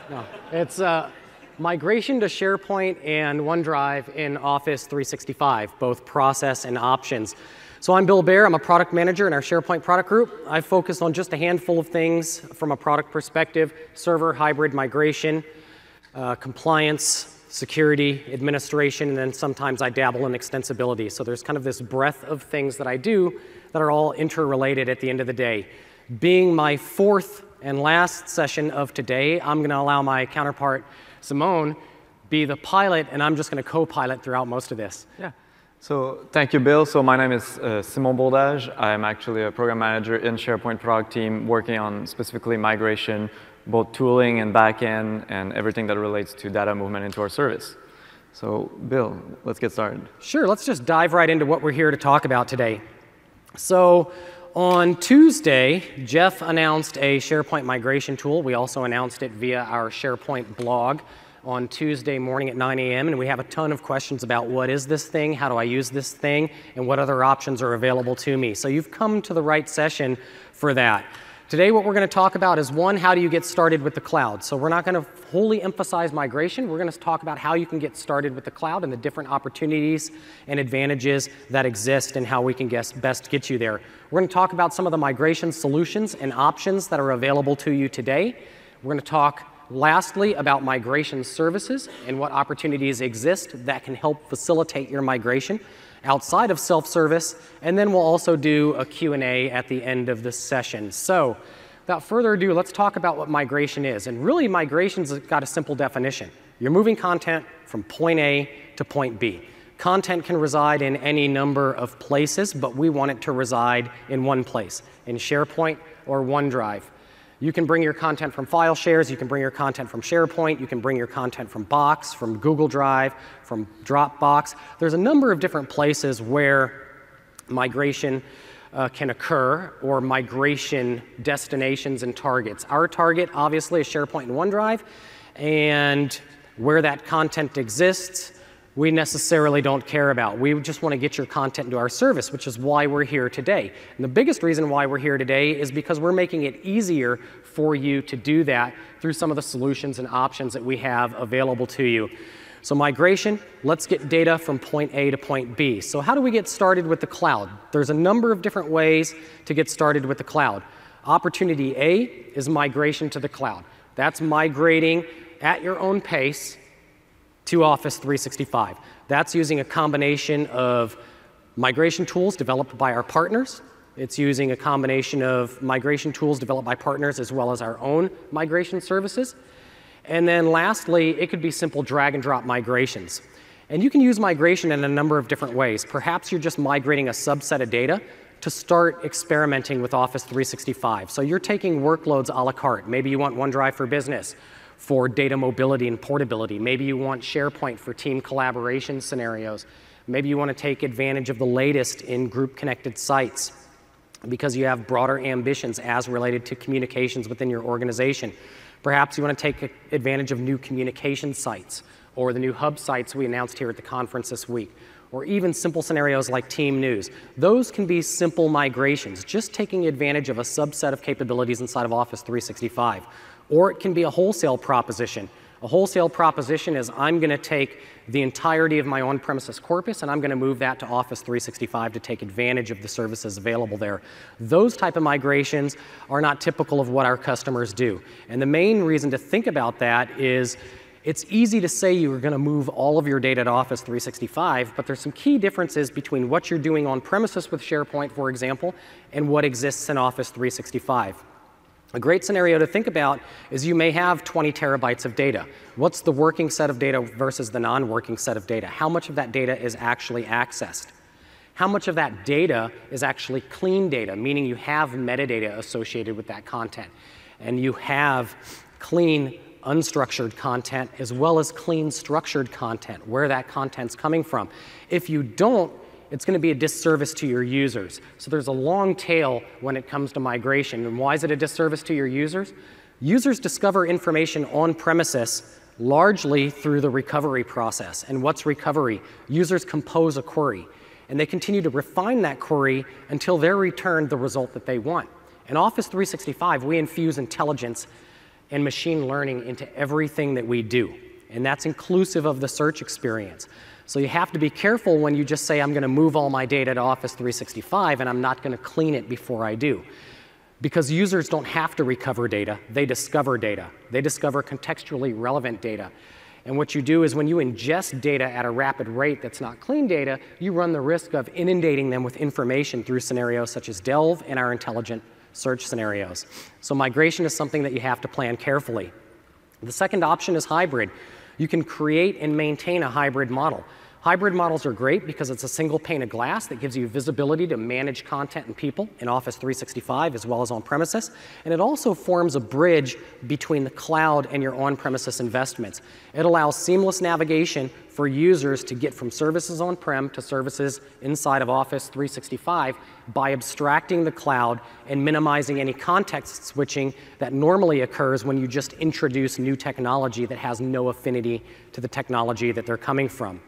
No. It's migration to SharePoint and OneDrive in Office 365, both process and options. So I'm Bill Baer. I'm a product manager in our SharePoint product group. I focus on just a handful of things from a product perspective: server, hybrid migration, compliance, security, administration, and then sometimes I dabble in extensibility. So there's kind of this breadth of things that I do that are all interrelated at the end of the day. Being my fourth and last session of today, I'm going to allow my counterpart, Simone, be the pilot, and I'm just going to co-pilot throughout most of this. Yeah. So thank you, Bill. So my name is Simon Bourdage. I'm actually a program manager in SharePoint product team working on specifically migration, both tooling and backend, and everything that relates to data movement into our service. So Bill, let's get started. Sure. Let's just dive right into what we're here to talk about today. So on Tuesday, Jeff announced a SharePoint migration tool. We also announced it via our SharePoint blog on Tuesday morning at 9 a.m. And we have a ton of questions about what is this thing, how do I use this thing, and what other options are available to me. So you've come to the right session for that. Today, what we're going to talk about is, one, how do you get started with the cloud? So we're not going to wholly emphasize migration. We're going to talk about how you can get started with the cloud and the different opportunities and advantages that exist and how we can best get you there. We're going to talk about some of the migration solutions and options that are available to you today. We're going to talk, lastly, about migration services and what opportunities exist that can help facilitate your migration outside of self-service, and then we'll also do a Q&A at the end of this session. So without further ado, let's talk about what migration is. And really, migration's got a simple definition. You're moving content from point A to point B. Content can reside in any number of places, but we want it to reside in one place, in SharePoint or OneDrive. You can bring your content from file shares, you can bring your content from SharePoint, you can bring your content from Box, from Google Drive, from Dropbox. There's a number of different places where migration can occur, or migration destinations and targets. Our target, obviously, is SharePoint and OneDrive, and where that content exists, we necessarily don't care about. We just want to get your content into our service, which is why we're here today. And the biggest reason why we're here today is because we're making it easier for you to do that through some of the solutions and options that we have available to you. So migration, let's get data from point A to point B. So how do we get started with the cloud? There's a number of different ways to get started with the cloud. Opportunity A is migration to the cloud. That's migrating at your own pace to Office 365. That's using a combination of migration tools developed by our partners. It's using a combination of migration tools developed by partners as well as our own migration services. And then lastly, it could be simple drag and drop migrations. And you can use migration in a number of different ways. Perhaps you're just migrating a subset of data to start experimenting with Office 365. So you're taking workloads a la carte. Maybe you want OneDrive for Business for data mobility and portability. Maybe you want SharePoint for team collaboration scenarios. Maybe you want to take advantage of the latest in group-connected sites because you have broader ambitions as related to communications within your organization. Perhaps you want to take advantage of new communication sites or the new hub sites we announced here at the conference this week, or even simple scenarios like Team News. Those can be simple migrations, just taking advantage of a subset of capabilities inside of Office 365. Or it can be a wholesale proposition. A wholesale proposition is, I'm going to take the entirety of my on-premises corpus and I'm going to move that to Office 365 to take advantage of the services available there. Those type of migrations are not typical of what our customers do. And the main reason to think about that is, it's easy to say you're going to move all of your data to Office 365, but there's some key differences between what you're doing on premises with SharePoint, for example, and what exists in Office 365. A great scenario to think about is you may have 20 terabytes of data. What's the working set of data versus the non-working set of data? How much of that data is actually accessed? How much of that data is actually clean data, meaning you have metadata associated with that content, and you have clean unstructured content as well as clean structured content, where that content's coming from. If you don't, it's going to be a disservice to your users. So there's a long tail when it comes to migration. And why is it a disservice to your users? Users discover information on premises largely through the recovery process. And what's recovery? Users compose a query, and they continue to refine that query until they're returned the result that they want. In Office 365, we infuse intelligence and machine learning into everything that we do. And that's inclusive of the search experience. So you have to be careful when you just say, I'm going to move all my data to Office 365 and I'm not going to clean it before I do. Because users don't have to recover data, they discover data. They discover contextually relevant data. And what you do is when you ingest data at a rapid rate that's not clean data, you run the risk of inundating them with information through scenarios such as Delve and our intelligent search scenarios. So migration is something that you have to plan carefully. The second option is hybrid. You can create and maintain a hybrid model. Hybrid models are great because it's a single pane of glass that gives you visibility to manage content and people in Office 365 as well as on-premises. And it also forms a bridge between the cloud and your on-premises investments. It allows seamless navigation for users to get from services on-prem to services inside of Office 365 by abstracting the cloud and minimizing any context switching that normally occurs when you just introduce new technology that has no affinity to the technology that they're coming from.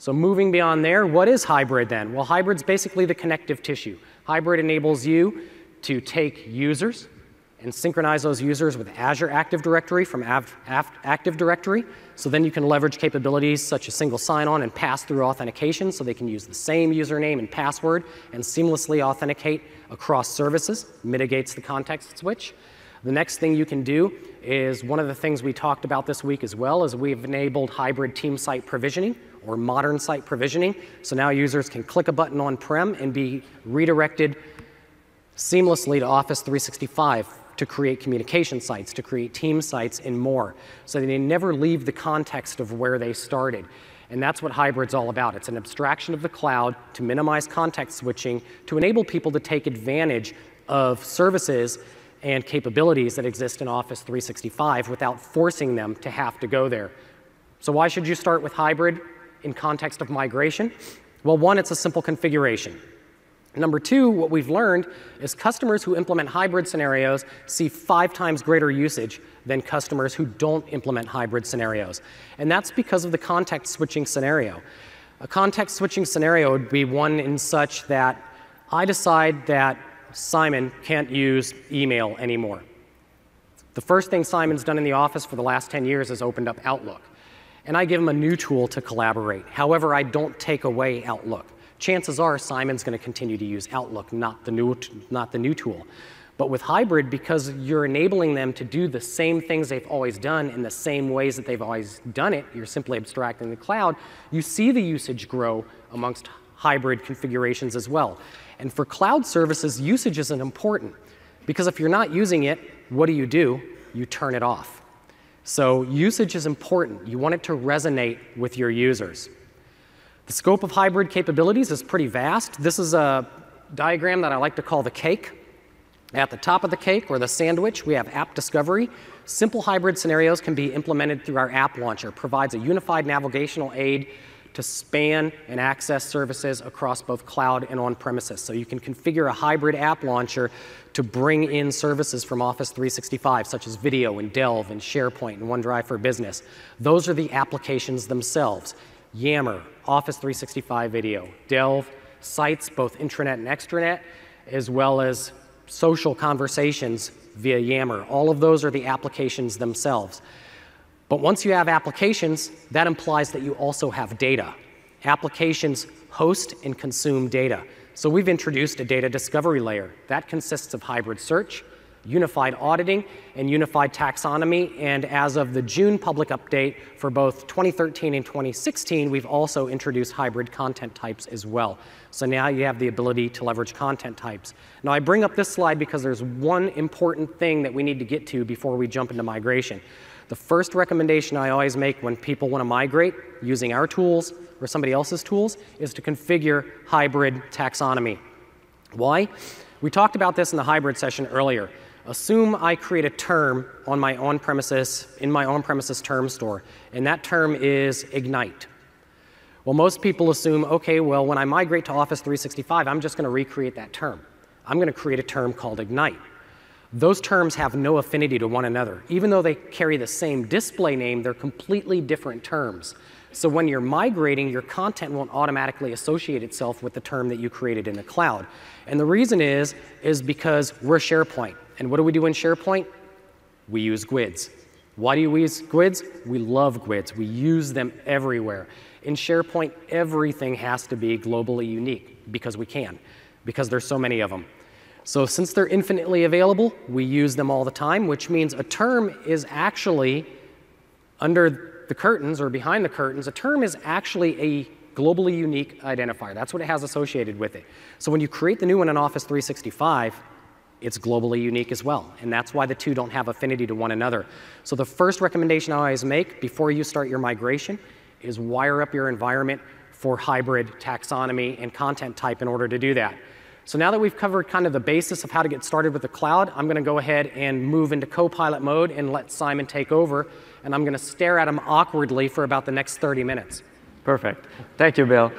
So moving beyond there, what is hybrid then? Well, hybrid's basically the connective tissue. Hybrid enables you to take users and synchronize those users with Azure Active Directory from Active Directory. So then you can leverage capabilities such as single sign-on and pass-through authentication so they can use the same username and password and seamlessly authenticate across services, mitigates the context switch. The next thing you can do is one of the things we talked about this week as well is we've enabled hybrid team site provisioning or modern site provisioning. So now users can click a button on-prem and be redirected seamlessly to Office 365 to create communication sites, to create team sites, and more. So they never leave the context of where they started. And that's what hybrid's all about. It's an abstraction of the cloud to minimize context switching, to enable people to take advantage of services and capabilities that exist in Office 365 without forcing them to have to go there. So why should you start with hybrid in context of migration? Well, one, it's a simple configuration. Number two, what we've learned is customers who implement hybrid scenarios see 5 times greater usage than customers who don't implement hybrid scenarios. And that's because of the context switching scenario. A context switching scenario would be one in such that I decide that Simon can't use email anymore. The first thing Simon's done in the office for the last 10 years is opened up Outlook. And I give him a new tool to collaborate. However, I don't take away Outlook. Chances are Simon's going to continue to use Outlook, not the new tool. But with hybrid, because you're enabling them to do the same things they've always done in the same ways that they've always done it, you're simply abstracting the cloud, you see the usage grow amongst hybrid configurations as well. And for cloud services, usage isn't important. Because if you're not using it, what do? You turn it off. So usage is important. You want it to resonate with your users. The scope of hybrid capabilities is pretty vast. This is a diagram that I like to call the cake. At the top of the cake, or the sandwich, we have app discovery. Simple hybrid scenarios can be implemented through our app launcher. It provides a unified navigational aid to span and access services across both cloud and on-premises. So you can configure a hybrid app launcher to bring in services from Office 365, such as video and Delve and SharePoint and OneDrive for Business. Those are the applications themselves. Yammer, Office 365 Video, Delve, sites, both intranet and extranet, as well as social conversations via Yammer. All of those are the applications themselves. But once you have applications, that implies that you also have data. Applications host and consume data. So we've introduced a data discovery layer. That consists of hybrid search, unified auditing, and unified taxonomy. And as of the June public update for both 2013 and 2016, we've also introduced hybrid content types as well. So now you have the ability to leverage content types. Now I bring up this slide because there's one important thing that we need to get to before we jump into migration. The first recommendation I always make when people want to migrate using our tools or somebody else's tools is to configure hybrid taxonomy. Why? We talked about this in the hybrid session earlier. Assume I create a term on my on-premises, in my on-premises term store, and that term is Ignite. Well, most people assume, okay, well, when I migrate to Office 365, I'm just going to recreate that term. I'm going to create a term called Ignite. Those terms have no affinity to one another. Even though they carry the same display name, they're completely different terms. So when you're migrating, your content won't automatically associate itself with the term that you created in the cloud. And the reason is because we're SharePoint. And what do we do in SharePoint? We use GUIDs. Why do you use GUIDs? We love GUIDs. We use them everywhere. In SharePoint, everything has to be globally unique because we can, because there's so many of them. So since they're infinitely available, we use them all the time, which means a term is actually under the curtains or behind the curtains. A term is actually a globally unique identifier. That's what it has associated with it. So when you create the new one in Office 365, it's globally unique as well. And that's why the two don't have affinity to one another. So the first recommendation I always make before you start your migration is wire up your environment for hybrid taxonomy and content type in order to do that. So now that we've covered kind of the basis of how to get started with the cloud, I'm going to go ahead and move into co-pilot mode and let Simon take over. And I'm going to stare at him awkwardly for about the next 30 minutes. Perfect. Thank you, Bill.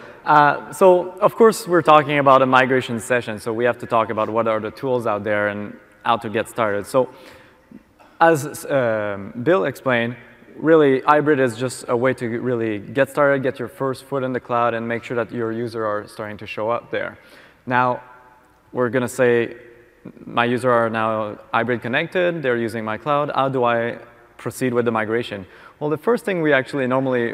So, of course, we're talking about a migration session, so we have to talk about what are the tools out there and how to get started. So, as Bill explained, really, hybrid is just a way to really get started, get your first foot in the cloud, and make sure that your users are starting to show up there. Now, we're going to say my users are now hybrid connected, they're using my cloud. How do I proceed with the migration? Well, the first thing we actually normally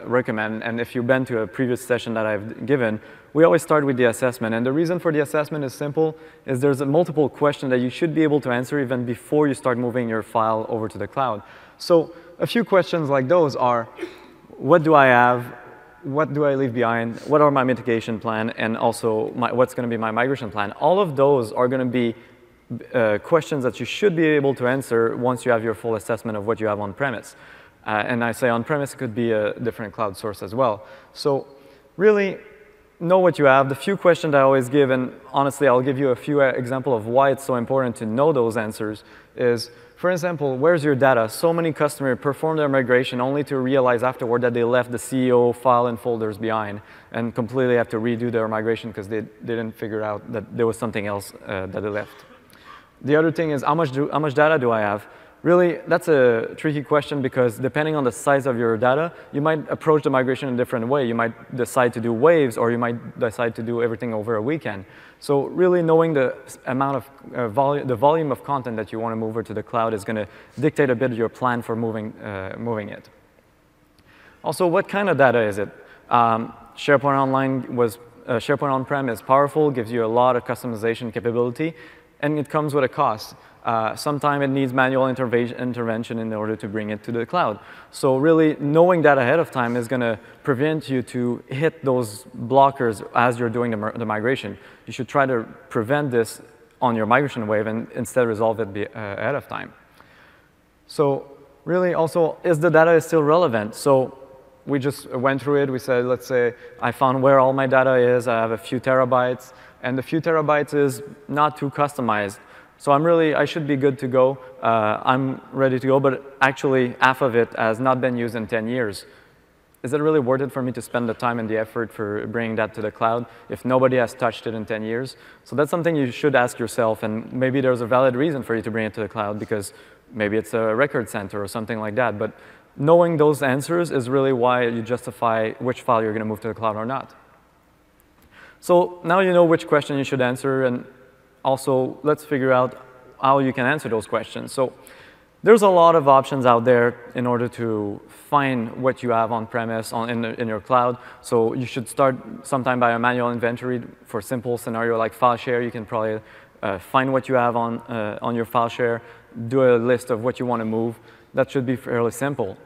recommend, and if you've been to a previous session that I've given, we always start with the assessment. And the reason for the assessment is simple, is there's a multiple question that you should be able to answer even before you start moving your file over to the cloud. So a few questions like those are, what do I have? What do I leave behind? What are my mitigation plan? And also, what's going to be my migration plan? All of those are going to be questions that you should be able to answer once you have your full assessment of what you have on-premise. And I say on-premise could be a different cloud source as well. So really know what you have. The few questions I always give, and honestly, I'll give you a few examples of why it's so important to know those answers, is, for example, where's your data? So many customers perform their migration only to realize afterward that they left the CEO file and folders behind and completely have to redo their migration because they didn't figure out that there was something else that they left. The other thing is, how much data do I have? Really, that's a tricky question because depending on the size of your data, you might approach the migration in a different way. You might decide to do waves, or you might decide to do everything over a weekend. So really knowing the amount of the volume of content that you want to move over to the cloud is going to dictate a bit your plan for moving it. Also, what kind of data is it? SharePoint On-Prem is powerful, gives you a lot of customization capability, and it comes with a cost. Sometimes it needs manual intervention in order to bring it to the cloud. So really, knowing that ahead of time is going to prevent you to hit those blockers as you're doing the migration. You should try to prevent this on your migration wave and instead resolve it ahead of time. So really, also, is the data still relevant? So we just went through it. We said, let's say I found where all my data is. I have a few terabytes. And the few terabytes is not too customized. So I should be good to go. I'm ready to go, but actually half of it has not been used in 10 years. Is it really worth it for me to spend the time and the effort for bringing that to the cloud if nobody has touched it in 10 years? So that's something you should ask yourself, and maybe there's a valid reason for you to bring it to the cloud because maybe it's a record center or something like that. But knowing those answers is really why you justify which file you're going to move to the cloud or not. So now you know which question you should answer, and also let's figure out how you can answer those questions. So there's a lot of options out there in order to find what you have on-premise in your cloud. So you should start sometime by a manual inventory. For simple scenario like file share, you can probably find what you have on your file share, do a list of what you want to move. That should be fairly simple.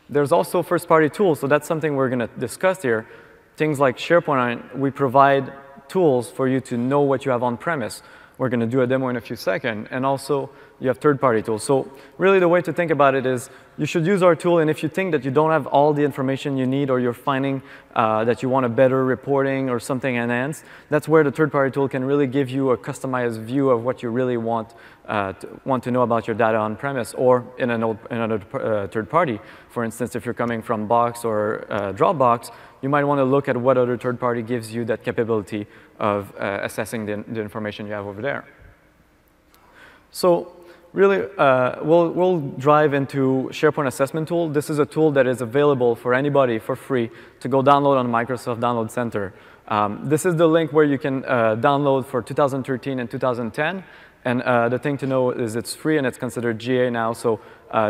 There's also first-party tools, so that's something we're going to discuss here. Things like SharePoint, we provide tools for you to know what you have on-premise. We're going to do a demo in a few seconds. And also, you have third-party tools. So really, the way to think about it is you should use our tool. And if you think that you don't have all the information you need or you're finding that you want a better reporting or something enhanced, that's where the third-party tool can really give you a customized view of what you really want to know about your data on-premise or in another third party. For instance, if you're coming from Box or Dropbox, you might want to look at what other third party gives you that capability of assessing the information you have over there. So really, we'll drive into SharePoint Assessment Tool. This is a tool that is available for anybody for free to go download on Microsoft Download Center. This is the link where you can download for 2013 and 2010. And the thing to know is it's free and it's considered GA now. So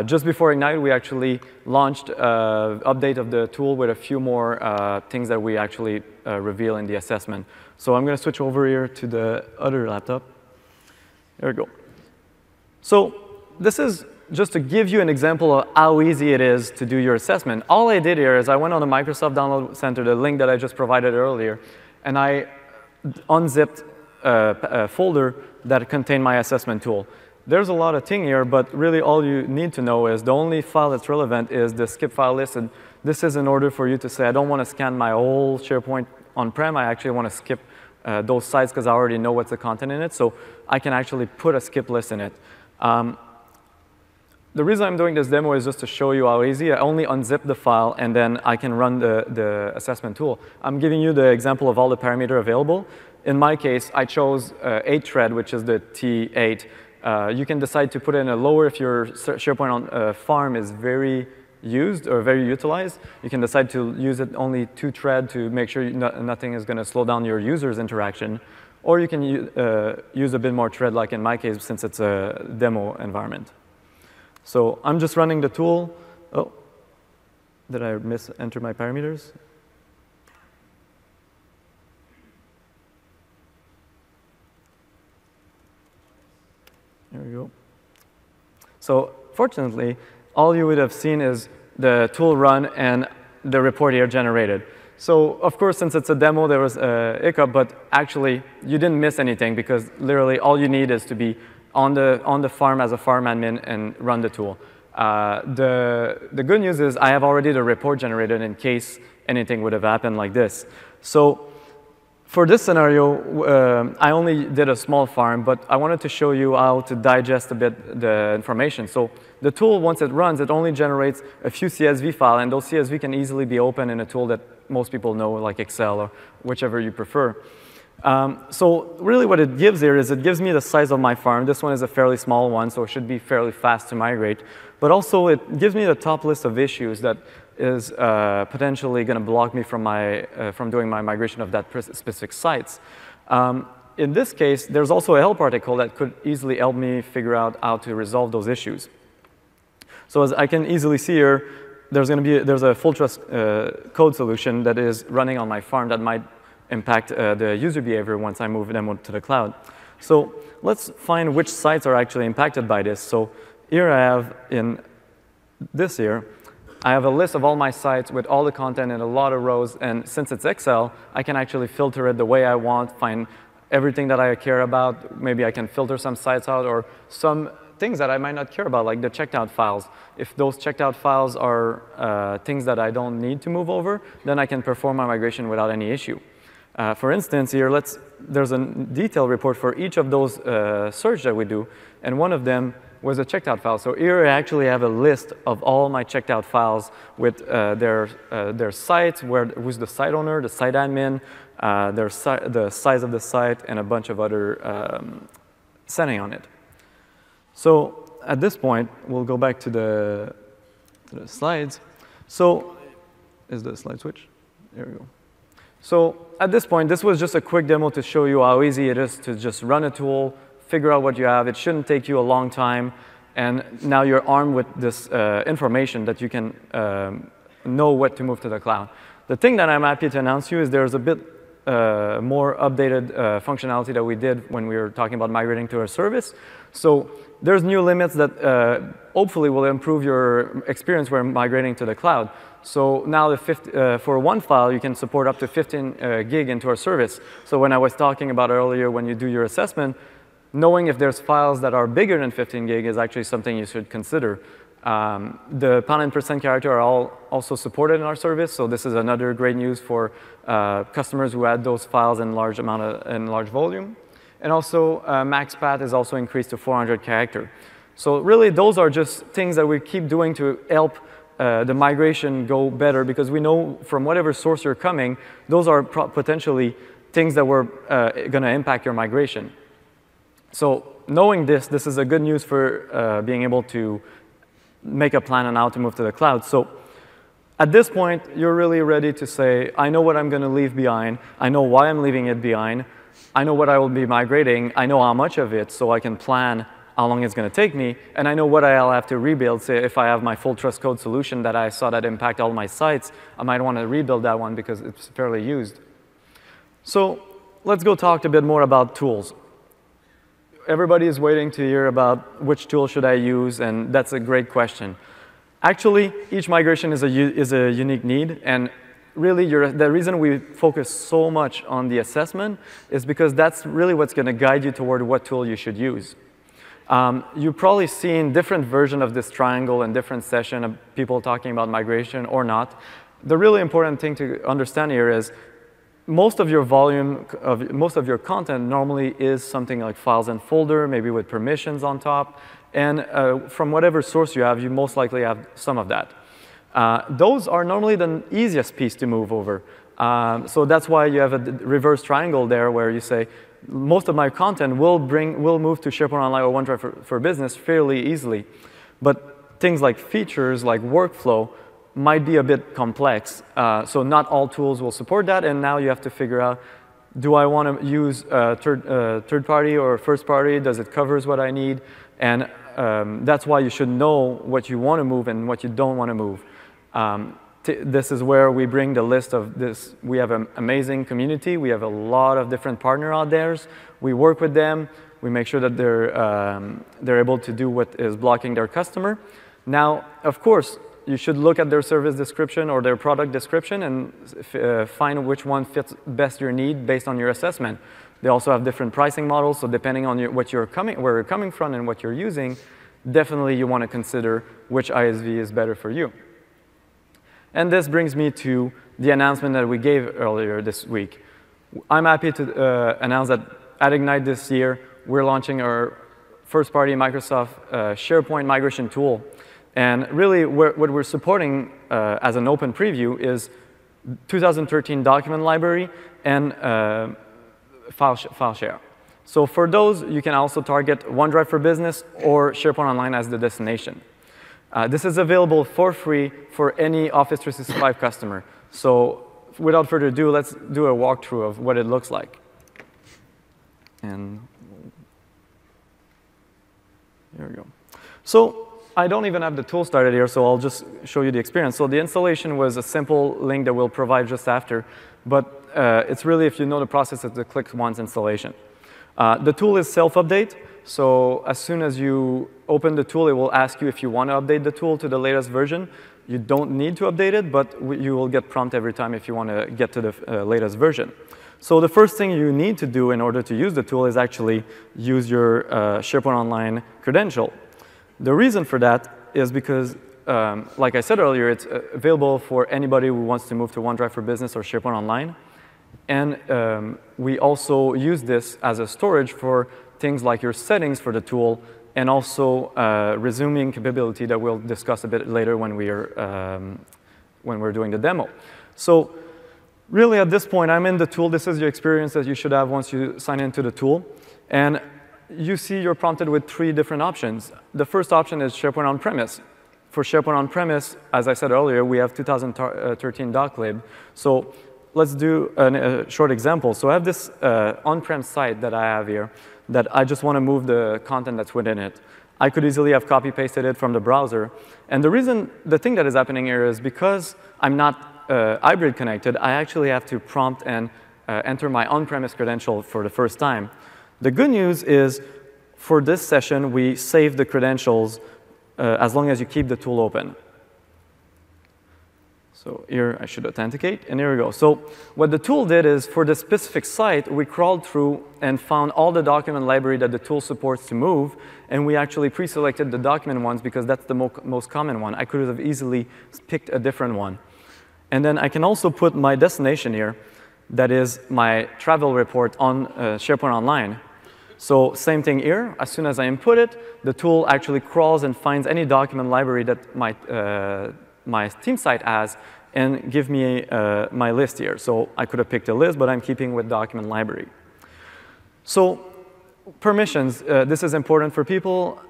just before Ignite, we actually launched an update of the tool with a few more things that we actually reveal in the assessment. So I'm going to switch over here to the other laptop. There we go. So this is just to give you an example of how easy it is to do your assessment. All I did here is I went on the Microsoft Download Center, the link that I just provided earlier, and I unzipped a folder that contained my assessment tool. There's a lot of things here, but really all you need to know is the only file that's relevant is the skip file list. And this is in order for you to say, I don't want to scan my whole SharePoint on-prem. I actually want to skip those sites because I already know what's the content in it. So I can actually put a skip list in it. The reason I'm doing this demo is just to show you how easy. I only unzip the file, and then I can run the assessment tool. I'm giving you the example of all the parameters available. In my case, I chose 8-thread, which is the T8. You can decide to put in a lower if your SharePoint on, farm is very used or very utilized. You can decide to use it only 2-thread to make sure nothing is going to slow down your user's interaction. Or you can use a bit more thread, like in my case, since it's a demo environment. So I'm just running the tool. Oh, did I enter my parameters? There we go. So fortunately, all you would have seen is the tool run and the report here generated. So of course, since it's a demo, there was a hiccup, but actually, you didn't miss anything because literally all you need is to be on the farm as a farm admin and run the tool. The good news is I have already the report generated in case anything would have happened like this. So for this scenario, I only did a small farm, but I wanted to show you how to digest a bit the information. So the tool, once it runs, it only generates a few CSV files, and those CSV can easily be opened in a tool that most people know, like Excel or whichever you prefer. So really what it gives here is it gives me the size of my farm. This one is a fairly small one, so it should be fairly fast to migrate. But also it gives me the top list of issues that is potentially going to block me from doing my migration of that specific sites. In this case, there's also a help article that could easily help me figure out how to resolve those issues. So as I can easily see here, there's a full trust code solution that is running on my farm that might impact the user behavior once I move them to the cloud. So let's find which sites are actually impacted by this. So here I have in this here, I have a list of all my sites with all the content and a lot of rows. And since it's Excel, I can actually filter it the way I want, find everything that I care about. Maybe I can filter some sites out or some things that I might not care about, like the checked out files. If those checked out files are things that I don't need to move over, then I can perform my migration without any issue. For instance, here, there's a detailed report for each of those search that we do, and one of them was a checked out file. So here I actually have a list of all my checked out files with their sites, who's the site owner, the site admin, the size of the site, and a bunch of other setting on it. So at this point, we'll go back to the slides. So is the slide switch? There we go. So at this point, this was just a quick demo to show you how easy it is to just run a tool, figure out what you have. It shouldn't take you a long time. And now you're armed with this information that you can know what to move to the cloud. The thing that I'm happy to announce to you is there's a bit more updated functionality that we did when we were talking about migrating to a service. So there's new limits that hopefully will improve your experience when migrating to the cloud. So now for one file, you can support up to 15 gig into our service. So when I was talking about earlier, when you do your assessment, knowing if there's files that are bigger than 15 gig is actually something you should consider. The pound and percent character are all also supported in our service. So this is another great news for customers who add those files in large volume. And also, max path is also increased to 400 character. So really, those are just things that we keep doing to help the migration go better, because we know from whatever source you're coming, those are potentially things that were going to impact your migration. So knowing this is a good news for being able to make a plan on how to move to the cloud. So at this point, you're really ready to say, I know what I'm going to leave behind. I know why I'm leaving it behind. I know what I will be migrating. I know how much of it, so I can plan how long it's going to take me. And I know what I'll have to rebuild. Say if I have my full trust code solution that I saw that impact all my sites, I might want to rebuild that one because it's fairly used. So let's go talk a bit more about tools. Everybody is waiting to hear about which tool should I use, and that's a great question. Actually, each migration is a unique need, and really the reason we focus so much on the assessment is because that's really what's going to guide you toward what tool you should use. You've probably seen different versions of this triangle in different sessions of people talking about migration or not. The really important thing to understand here is most of your most of your content normally is something like files and folder, maybe with permissions on top. And from whatever source you have, you most likely have some of that. Those are normally the easiest piece to move over. So that's why you have a reverse triangle there where you say, most of my content will move to SharePoint Online or OneDrive for Business fairly easily. But things like features, like workflow, might be a bit complex. So not all tools will support that, and now you have to figure out, do I want to use third party or first party? Does it cover what I need? And that's why you should know what you want to move and what you don't want to move. This is where we bring the list of this. We have an amazing community. We have a lot of different partners out there. We work with them. We make sure that they're able to do what is blocking their customer. Now, of course, you should look at their service description or their product description and find which one fits best your need based on your assessment. They also have different pricing models, so depending on where you're coming from and what you're using, definitely you want to consider which ISV is better for you. And this brings me to the announcement that we gave earlier this week. I'm happy to announce that at Ignite this year, we're launching our first-party Microsoft SharePoint migration tool. And really, what we're supporting as an open preview is 2013 document library and file share. So for those, you can also target OneDrive for Business or SharePoint Online as the destination. This is available for free for any Office 365 customer. So without further ado, let's do a walkthrough of what it looks like. And here we go. So I don't even have the tool started here, so I'll just show you the experience. So the installation was a simple link that we'll provide just after. But it's really, if you know the process, it's the click once installation. The tool is self-update. So as soon as you open the tool, it will ask you if you want to update the tool to the latest version. You don't need to update it, but you will get prompt every time if you want to get to the latest version. So the first thing you need to do in order to use the tool is actually use your SharePoint Online credential. The reason for that is because, like I said earlier, it's available for anybody who wants to move to OneDrive for Business or SharePoint Online. And we also use this as a storage for things like your settings for the tool and also resuming capability that we'll discuss a bit later when we're doing the demo. So really, at this point, I'm in the tool. This is your experience that you should have once you sign into the tool. And you see you're prompted with 3 different options. The first option is SharePoint on-premise. For SharePoint on-premise, as I said earlier, we have 2013 doclib. So let's do a short example. So I have this on-prem site that I have here that I just want to move the content that's within it. I could easily have copy-pasted it from the browser. And the thing that is happening here is because I'm not hybrid connected, I actually have to prompt and enter my on-premise credential for the first time. The good news is, for this session, we save the credentials as long as you keep the tool open. So here, I should authenticate, and here we go. So what the tool did is, for this specific site, we crawled through and found all the document library that the tool supports to move, and we actually pre-selected the document ones because that's the most common one. I could have easily picked a different one. And then I can also put my destination here, that is my travel report on SharePoint Online. So same thing here. As soon as I input it, the tool actually crawls and finds any document library that my team site has and give me my list here. So I could have picked a list, but I'm keeping with document library. So permissions, this is important for people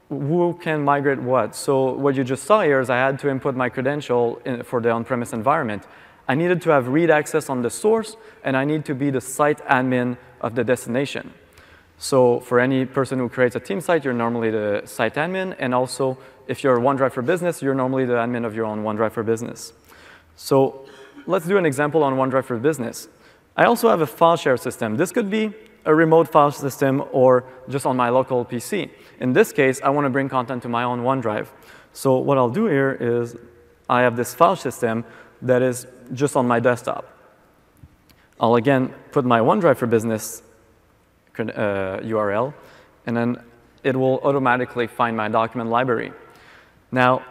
who can migrate what. So what you just saw here is I had to input my credential for the on-premise environment. I needed to have read access on the source, and I need to be the site admin of the destination. So for any person who creates a team site, you're normally the site admin, and also if you're OneDrive for Business, you're normally the admin of your own OneDrive for Business. So let's do an example on OneDrive for Business. I also have a file share system. This could be a remote file system or just on my local PC. In this case, I want to bring content to my own OneDrive. So what I'll do here is I have this file system that is just on my desktop. I'll again put my OneDrive for Business URL, and then it will automatically find my document library. Now,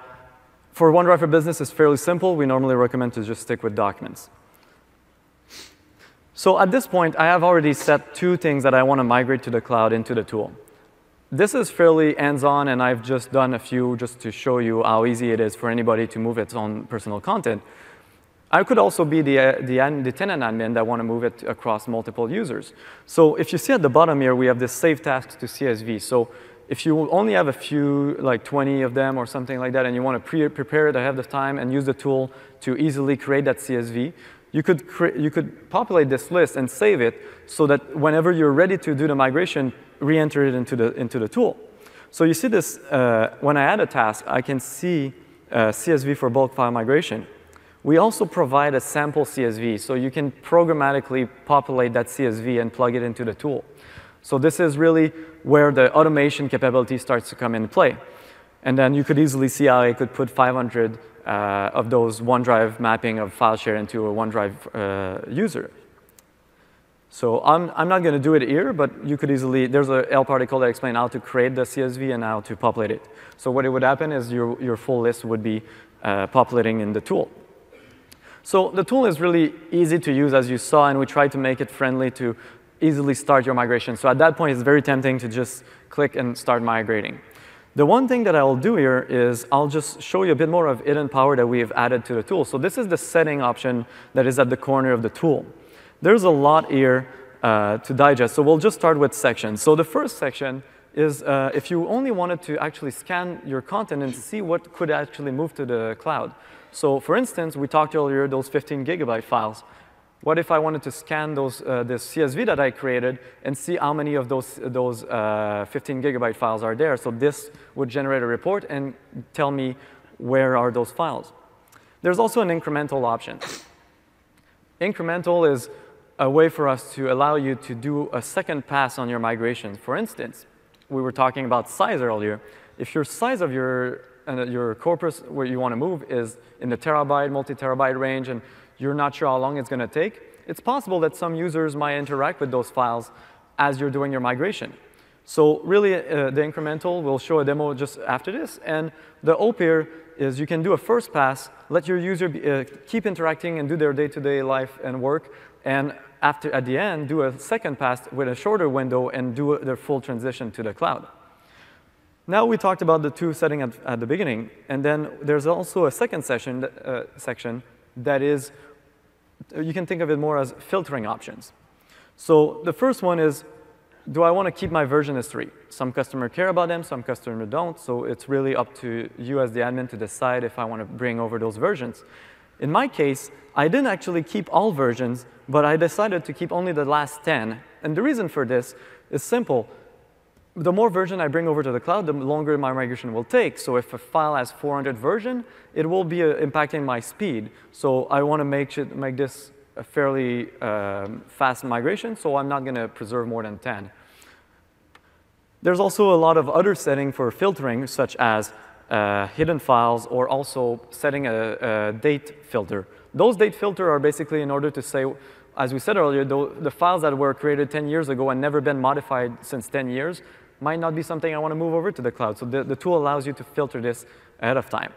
for OneDrive for Business, it's fairly simple. We normally recommend to just stick with documents. So at this point, I have already set 2 things that I want to migrate to the cloud into the tool. This is fairly hands-on, and I've just done a few just to show you how easy it is for anybody to move its own personal content. I could also be the tenant admin that want to move it across multiple users. So if you see at the bottom here, we have this save tasks to CSV. So if you only have a few, like 20 of them or something like that, and you want to prepare it ahead of time and use the tool to easily create that CSV, you could populate this list and save it so that whenever you're ready to do the migration, re-enter it into the tool. So you see this, when I add a task, I can see CSV for bulk file migration. We also provide a sample CSV, so you can programmatically populate that CSV and plug it into the tool. So this is really where the automation capability starts to come into play. And then you could easily see how I could put 500 of those OneDrive mapping of file share into a OneDrive user. So I'm not going to do it here, but you could easily, there's a help article that explains how to create the CSV and how to populate it. So what it would happen is your full list would be populating in the tool. So the tool is really easy to use, as you saw, and we try to make it friendly to easily start your migration. So at that point, it's very tempting to just click and start migrating. The one thing that I'll do here is I'll just show you a bit more of hidden power that we have added to the tool. So this is the setting option that is at the corner of the tool. There's a lot here to digest, so we'll just start with sections. So the first section is if you only wanted to actually scan your content and see what could actually move to the cloud. So for instance, we talked earlier, those 15 gigabyte files. What if I wanted to scan this CSV that I created and see how many of those 15 gigabyte files are there? So this would generate a report and tell me where are those files. There's also an incremental option. Incremental is a way for us to allow you to do a second pass on your migration. For instance, we were talking about size earlier. If your size of your corpus where you want to move is in the terabyte, multi-terabyte range, and you're not sure how long it's going to take, it's possible that some users might interact with those files as you're doing your migration. So really, the incremental, we'll show a demo just after this. And the hope here is you can do a first pass, let your user keep interacting and do their day-to-day life and work, and at the end, do a second pass with a shorter window and do their full transition to the cloud. Now we talked about the 2 settings at the beginning, and then there's also a second section that is, you can think of it more as filtering options. So the first one is, do I want to keep my version history? Some customers care about them, some customers don't, so it's really up to you as the admin to decide if I want to bring over those versions. In my case, I didn't actually keep all versions, but I decided to keep only the last 10. And the reason for this is simple. The more version I bring over to the cloud, the longer my migration will take. So if a file has 400 version, it will be impacting my speed. So I want to make this a fairly fast migration, so I'm not going to preserve more than 10. There's also a lot of other settings for filtering, such as hidden files, or also setting a date filter. Those date filters are basically in order to say, as we said earlier, the files that were created 10 years ago and never been modified since 10 years might not be something I want to move over to the cloud. So the tool allows you to filter this ahead of time.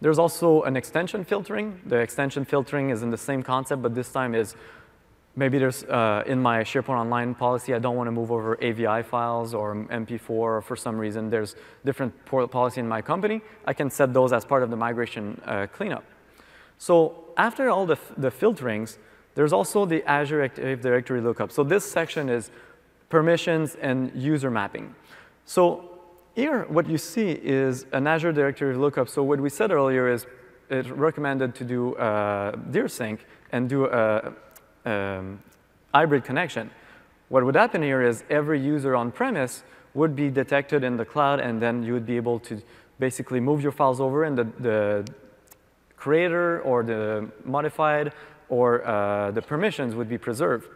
There's also an extension filtering. The extension filtering is in the same concept, but this time is maybe there's, in my SharePoint Online policy, I don't want to move over AVI files or MP4, or for some reason there's different policy in my company. I can set those as part of the migration cleanup. So after all the filterings, there's also the Azure Active Directory lookup. So this section is permissions and user mapping. So here, what you see is an Azure Directory lookup. So what we said earlier is it's recommended to do dear sync and do a hybrid connection. What would happen here is every user on-premise would be detected in the cloud, and then you would be able to basically move your files over, and the creator or the modified or the permissions would be preserved.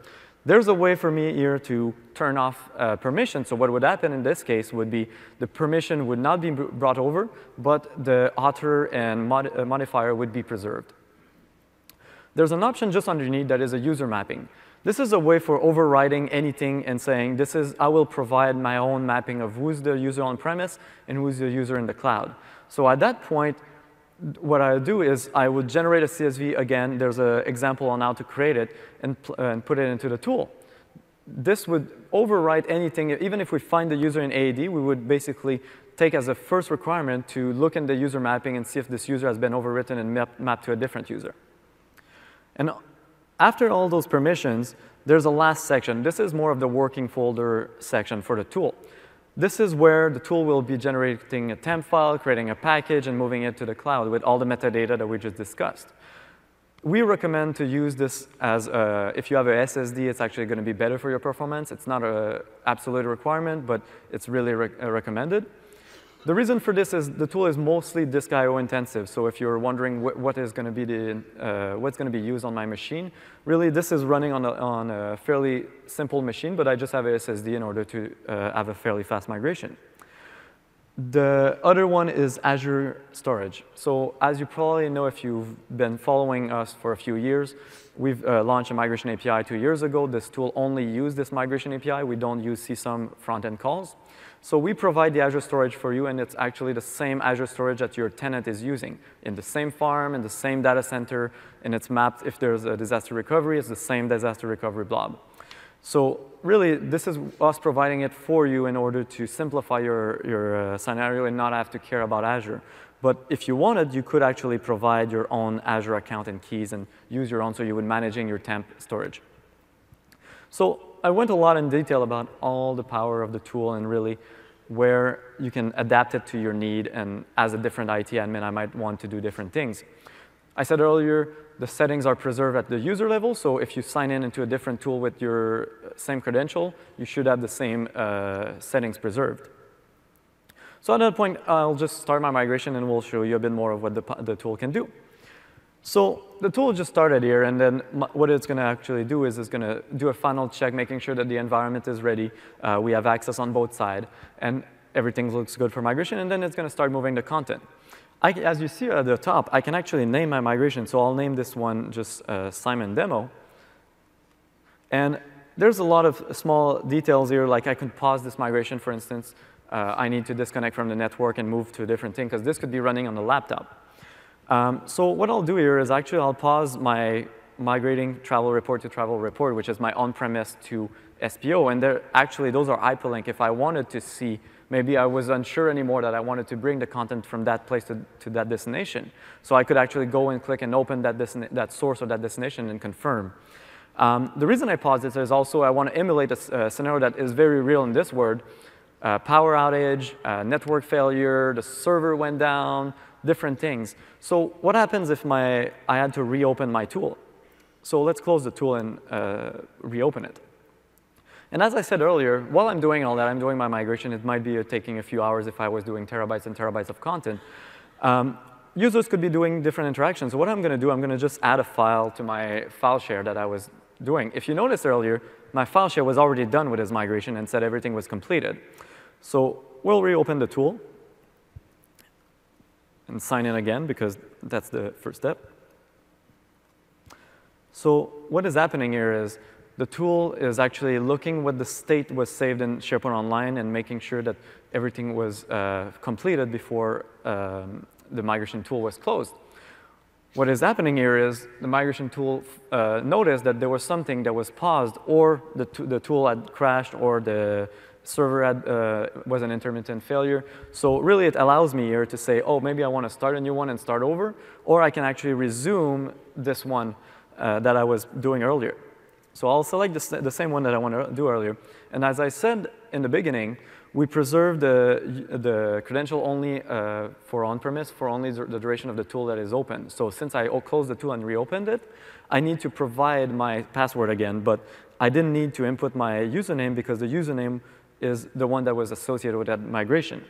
There's a way for me here to turn off permission. So what would happen in this case would be the permission would not be brought over, but the author and modifier would be preserved. There's an option just underneath that is a user mapping. This is a way for overriding anything and saying, I will provide my own mapping of who's the user on premise and who's the user in the cloud. So at that point, what I would do is I would generate a CSV again. There's an example on how to create it and put it into the tool. This would overwrite anything. Even if we find the user in AAD, we would basically take as a first requirement to look in the user mapping and see if this user has been overwritten and mapped to a different user. And after all those permissions, there's a last section. This is more of the working folder section for the tool. This is where the tool will be generating a temp file, creating a package, and moving it to the cloud with all the metadata that we just discussed. We recommend to use this as if you have a SSD, it's actually going to be better for your performance. It's not an absolute requirement, but it's really recommended. The reason for this is the tool is mostly disk I/O intensive. So if you're wondering what's going to be used on my machine, really this is running on a fairly simple machine, but I just have a SSD in order to have a fairly fast migration. The other one is Azure storage. So as you probably know, if you've been following us for a few years, we've launched a migration API 2 years ago. This tool only uses this migration API. We don't use CSOM front-end calls. So we provide the Azure storage for you, and it's actually the same Azure storage that your tenant is using in the same farm, in the same data center, and it's mapped. If there's a disaster recovery, it's the same disaster recovery blob. So really, this is us providing it for you in order to simplify your scenario and not have to care about Azure. But if you wanted, you could actually provide your own Azure account and keys and use your own, so you would managing your temp storage. So I went a lot in detail about all the power of the tool and really where you can adapt it to your need. And as a different IT admin, I might want to do different things. I said earlier, the settings are preserved at the user level. So if you sign in into a different tool with your same credential, you should have the same settings preserved. So at that point, I'll just start my migration, and we'll show you a bit more of what the tool can do. So the tool just started here, and then what it's going to actually do is it's going to do a final check, making sure that the environment is ready. We have access on both sides, and everything looks good for migration, and then it's going to start moving the content. As you see at the top, I can actually name my migration, so I'll name this one just Simon Demo. And there's a lot of small details here, like I could pause this migration, for instance. I need to disconnect from the network and move to a different thing, because this could be running on the laptop. So what I'll do here is actually I'll pause my migrating travel report to travel report, which is my on-premise to SPO. And actually, those are hyperlink. If I wanted to see, maybe I was unsure anymore that I wanted to bring the content from that place to that destination. So I could actually go and click and open that source or that destination and confirm. The reason I pause this is also I want to emulate a scenario that is very real in this world. Power outage, network failure, the server went down, different things. So what happens if I had to reopen my tool? So let's close the tool and reopen it. And as I said earlier, while I'm doing all that, I'm doing my migration. It might be taking a few hours if I was doing terabytes and terabytes of content. Users could be doing different interactions. So what I'm going to do, I'm going to just add a file to my file share that I was doing. If you noticed earlier, my file share was already done with this migration and said everything was completed. So we'll reopen the tool and sign in again, because that's the first step. So what is happening here is the tool is actually looking what the state was saved in SharePoint Online and making sure that everything was completed before the migration tool was closed. What is happening here is the migration tool noticed that there was something that was paused, or the tool had crashed, or the server was an intermittent failure. So really, it allows me here to say, oh, maybe I want to start a new one and start over, or I can actually resume this one that I was doing earlier. So I'll select the same one that I want to do earlier. And as I said in the beginning, we preserve the credential only for on-premise for only the duration of the tool that is open. So since I closed the tool and reopened it, I need to provide my password again, but I didn't need to input my username because the username is the one that was associated with that migration.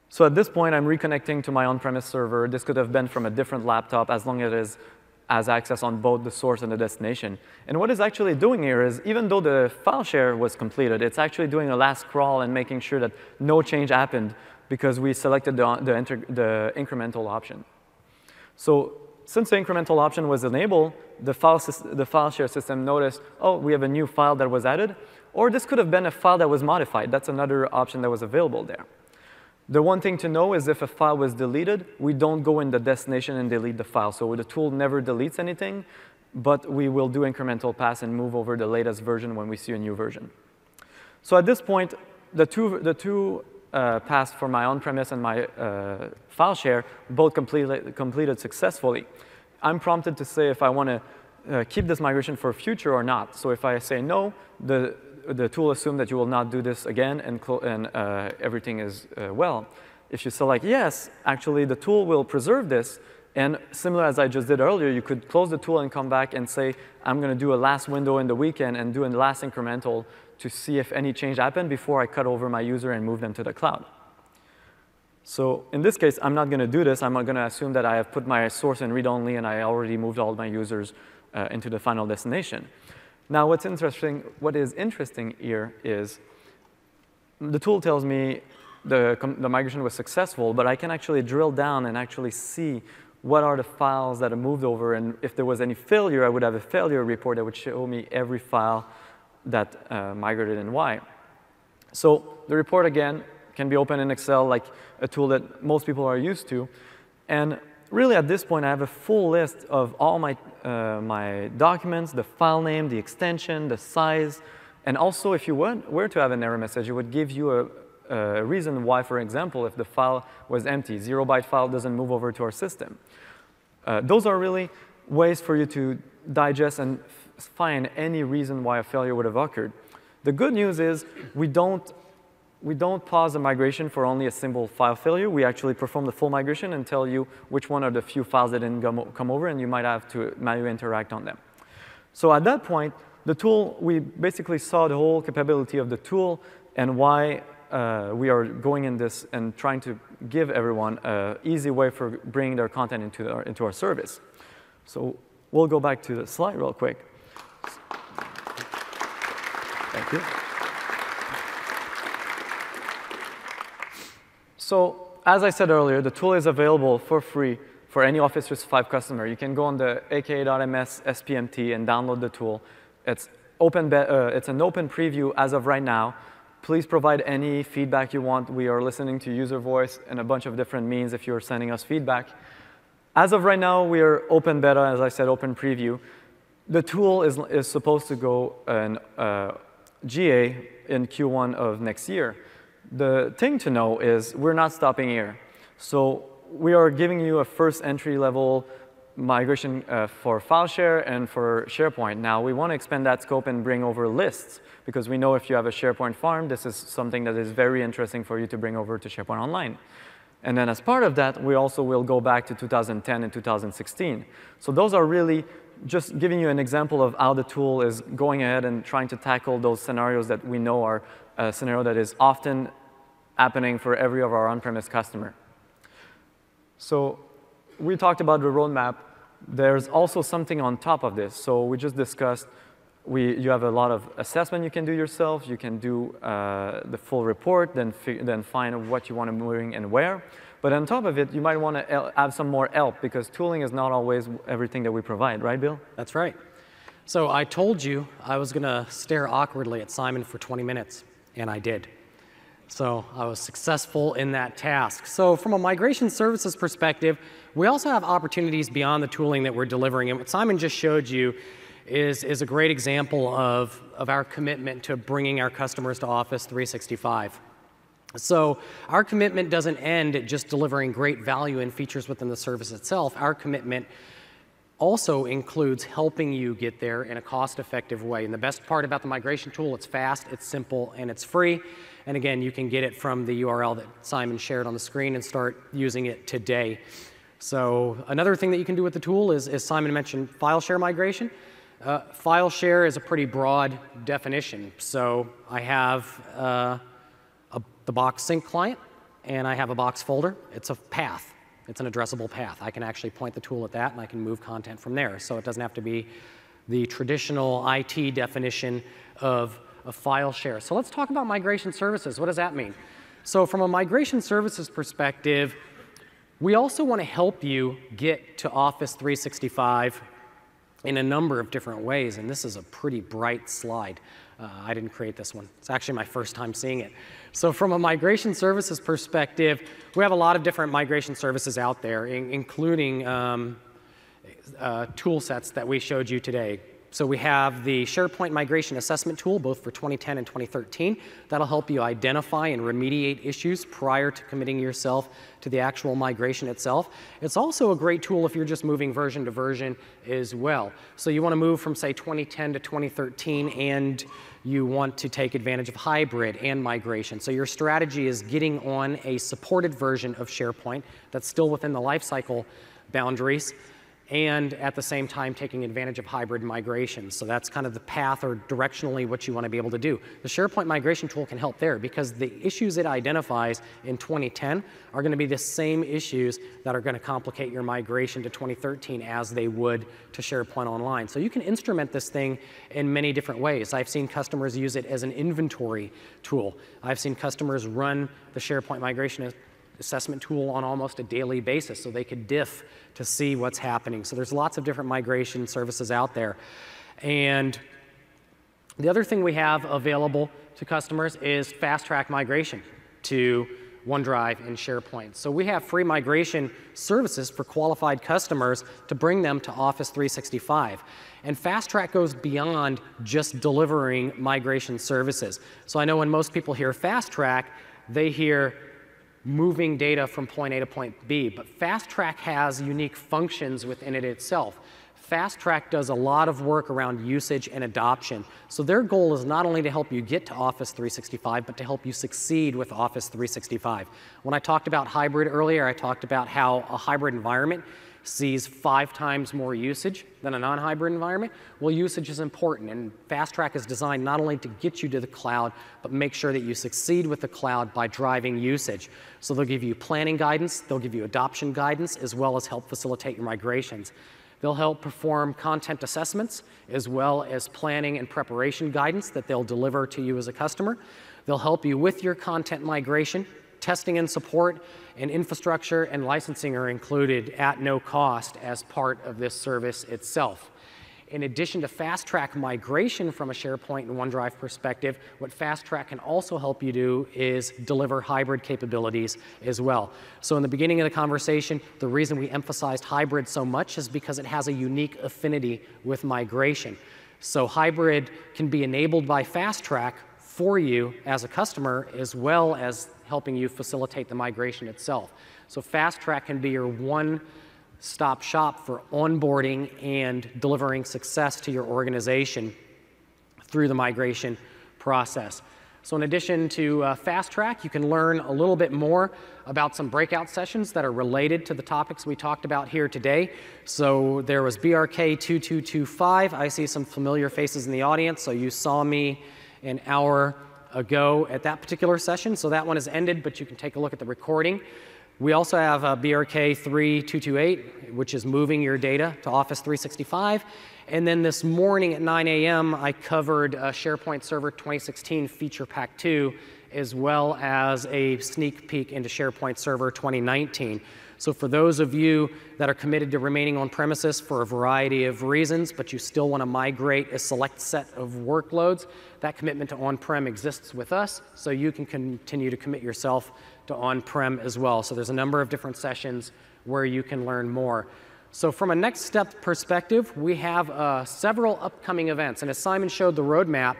So at this point, I'm reconnecting to my on-premise server. This could have been from a different laptop as long as it has access on both the source and the destination. And what it's actually doing here is, even though the file share was completed, it's actually doing a last crawl and making sure that no change happened because we selected the incremental option. So since the incremental option was enabled, the file share system noticed, oh, we have a new file that was added. Or this could have been a file that was modified. That's another option that was available there. The one thing to know is if a file was deleted, we don't go in the destination and delete the file. So the tool never deletes anything, but we will do incremental pass and move over the latest version when we see a new version. So at this point, the two paths for my on-premise and my file share both completed successfully. I'm prompted to say if I want to keep this migration for future or not. So if I say no, the tool assumes that you will not do this again and everything is well. If you select yes, actually the tool will preserve this. And similar as I just did earlier, you could close the tool and come back and say, I'm going to do a last window in the weekend and do a last incremental to see if any change happened before I cut over my user and move them to the cloud. So in this case, I'm not going to do this. I'm going to assume that I have put my source in read-only and I already moved all my users into the final destination. Now, what is interesting here is the tool tells me the migration was successful, but I can actually drill down and actually see what are the files that are moved over. And if there was any failure, I would have a failure report that would show me every file that migrated and why. So the report, again, can be opened in Excel, like a tool that most people are used to. And really, at this point, I have a full list of all my documents, the file name, the extension, the size. And also, if you were to have an error message, it would give you a reason why, for example, if the file was empty, 0-byte file doesn't move over to our system. Those are really ways for you to digest and find any reason why a failure would have occurred. The good news is we don't pause the migration for only a simple file failure. We actually perform the full migration and tell you which one are the few files that didn't come over, and you might have to manually interact on them. So at that point, the tool, we basically saw the whole capability of the tool and why we are going in this and trying to give everyone an easy way for bringing their content into our service. So we'll go back to the slide real quick. Thank you. So as I said earlier, the tool is available for free for any Office 365 customer. You can go on the aka.ms SPMT and download the tool. It's an open preview as of right now. Please provide any feedback you want. We are listening to user voice and a bunch of different means if you're sending us feedback. As of right now, we are open beta, as I said, open preview. The tool is supposed to go in GA in Q1 of next year. The thing to know is we're not stopping here. So we are giving you a first entry-level migration for file share and for SharePoint. Now, we want to expand that scope and bring over lists, because we know if you have a SharePoint farm, this is something that is very interesting for you to bring over to SharePoint Online. And then as part of that, we also will go back to 2010 and 2016. So those are really just giving you an example of how the tool is going ahead and trying to tackle those scenarios that we know are a scenario that is often happening for every of our on-premise customer. So we talked about the roadmap. There's also something on top of this. So we just discussed, you have a lot of assessment you can do yourself. You can do the full report, then find what you want to bring and where. But on top of it, you might want to have some more help, because tooling is not always everything that we provide. Right, Bill? That's right. So I told you I was going to stare awkwardly at Simon for 20 minutes, and I did. So I was successful in that task. So from a migration services perspective, we also have opportunities beyond the tooling that we're delivering. And what Simon just showed you is a great example of our commitment to bringing our customers to Office 365. So our commitment doesn't end at just delivering great value and features within the service itself. Our commitment also includes helping you get there in a cost-effective way. And the best part about the migration tool, it's fast, it's simple, and it's free. And again, you can get it from the URL that Simon shared on the screen and start using it today. So another thing that you can do with the tool is, as Simon mentioned, file share migration. File share is a pretty broad definition. So I have the Box Sync client, and I have a Box folder. It's a path. It's an addressable path. I can actually point the tool at that, and I can move content from there. So it doesn't have to be the traditional IT definition of a file share. So let's talk about migration services. What does that mean? So from a migration services perspective, we also want to help you get to Office 365 in a number of different ways, and this is a pretty bright slide. I didn't create this one. It's actually my first time seeing it. So from a migration services perspective, we have a lot of different migration services out there, including tool sets that we showed you today. So we have the SharePoint Migration Assessment Tool, both for 2010 and 2013. That'll help you identify and remediate issues prior to committing yourself to the actual migration itself. It's also a great tool if you're just moving version to version as well. So you want to move from, say, 2010 to 2013, and you want to take advantage of hybrid and migration. So your strategy is getting on a supported version of SharePoint that's still within the lifecycle boundaries, and at the same time taking advantage of hybrid migration. So that's kind of the path or directionally what you want to be able to do. The SharePoint migration tool can help there because the issues it identifies in 2010 are going to be the same issues that are going to complicate your migration to 2013 as they would to SharePoint Online. So you can instrument this thing in many different ways. I've seen customers use it as an inventory tool. I've seen customers run the SharePoint migration assessment tool on almost a daily basis so they could diff to see what's happening. So there's lots of different migration services out there. And the other thing we have available to customers is fast track migration to OneDrive and SharePoint. So we have free migration services for qualified customers to bring them to Office 365. And fast track goes beyond just delivering migration services. So I know when most people hear fast track, they hear moving data from point A to point B, but Fast Track has unique functions within it itself. Fast Track does a lot of work around usage and adoption. So their goal is not only to help you get to Office 365, but to help you succeed with Office 365. When I talked about hybrid earlier, I talked about how a hybrid environment sees 5 times more usage than a non-hybrid environment. Well, usage is important, and Fast Track is designed not only to get you to the cloud, but make sure that you succeed with the cloud by driving usage. So they'll give you planning guidance, they'll give you adoption guidance, as well as help facilitate your migrations. They'll help perform content assessments, as well as planning and preparation guidance that they'll deliver to you as a customer. They'll help you with your content migration. Testing and support and infrastructure and licensing are included at no cost as part of this service itself. In addition to Fast Track migration from a SharePoint and OneDrive perspective, what Fast Track can also help you do is deliver hybrid capabilities as well. So in the beginning of the conversation, the reason we emphasized hybrid so much is because it has a unique affinity with migration. So hybrid can be enabled by Fast Track for you as a customer, as well as helping you facilitate the migration itself. So Fast Track can be your one-stop shop for onboarding and delivering success to your organization through the migration process. So in addition to Fast Track, you can learn a little bit more about some breakout sessions that are related to the topics we talked about here today. So there was BRK2228. I see some familiar faces in the audience, so you saw me an hour ago at that particular session. So that one has ended, but you can take a look at the recording. We also have BRK2228, which is moving your data to Office 365. And then this morning at 9 a.m., I covered SharePoint Server 2016 Feature Pack 2, as well as a sneak peek into SharePoint Server 2019. So for those of you that are committed to remaining on premises for a variety of reasons, but you still want to migrate a select set of workloads, that commitment to on-prem exists with us, so you can continue to commit yourself to on-prem as well. So there's a number of different sessions where you can learn more. So from a next step perspective, we have several upcoming events. And as Simon showed the roadmap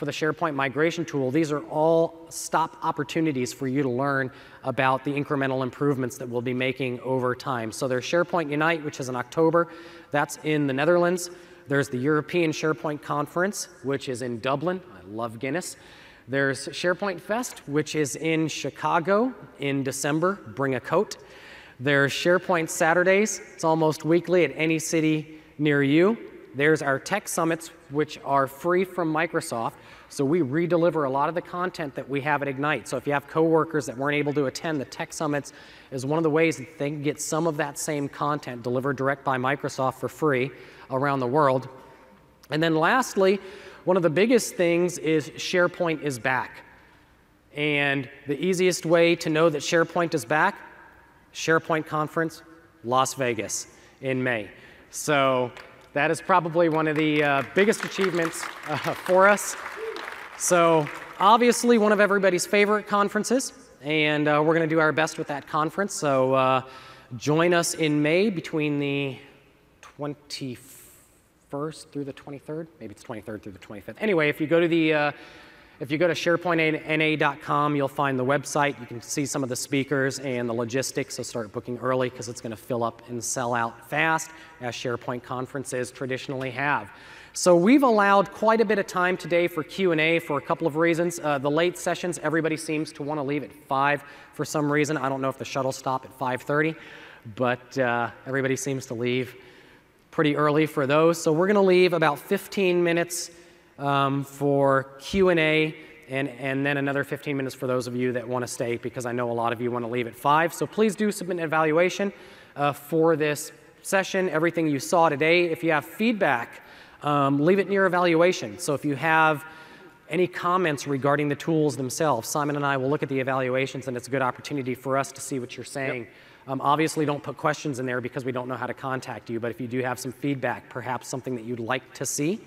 for the SharePoint migration tool, these are all stop opportunities for you to learn about the incremental improvements that we'll be making over time. So there's SharePoint Unite, which is in October. That's in the Netherlands. There's the European SharePoint Conference, which is in Dublin. I love Guinness. There's SharePoint Fest, which is in Chicago in December. Bring a coat. There's SharePoint Saturdays. It's almost weekly at any city near you. There's our tech summits, which are free from Microsoft. So we redeliver a lot of the content that we have at Ignite. So if you have coworkers that weren't able to attend, the tech summits is one of the ways that they can get some of that same content delivered direct by Microsoft for free around the world. And then lastly, one of the biggest things is SharePoint is back. And the easiest way to know that SharePoint is back, SharePoint Conference, Las Vegas in May. So that is probably one of the biggest achievements for us. So obviously one of everybody's favorite conferences, and we're going to do our best with that conference. So join us in May between the 21st through the 23rd. Maybe it's 23rd through the 25th. Anyway, if you go to SharePointNA.com, you'll find the website. You can see some of the speakers and the logistics, so start booking early because it's going to fill up and sell out fast, as SharePoint conferences traditionally have. So we've allowed quite a bit of time today for Q&A for a couple of reasons. The late sessions, everybody seems to want to leave at 5 for some reason. I don't know if the shuttles stop at 5:30, but everybody seems to leave pretty early for those. So we're going to leave about 15 minutes for Q&A, and then another 15 minutes for those of you that want to stay, because I know a lot of you want to leave at 5. So please do submit an evaluation for this session, everything you saw today. If you have feedback, leave it in your evaluation. So if you have any comments regarding the tools themselves, Simon and I will look at the evaluations, and it's a good opportunity for us to see what you're saying. Yep. Obviously, don't put questions in there because we don't know how to contact you, but if you do have some feedback, perhaps something that you'd like to see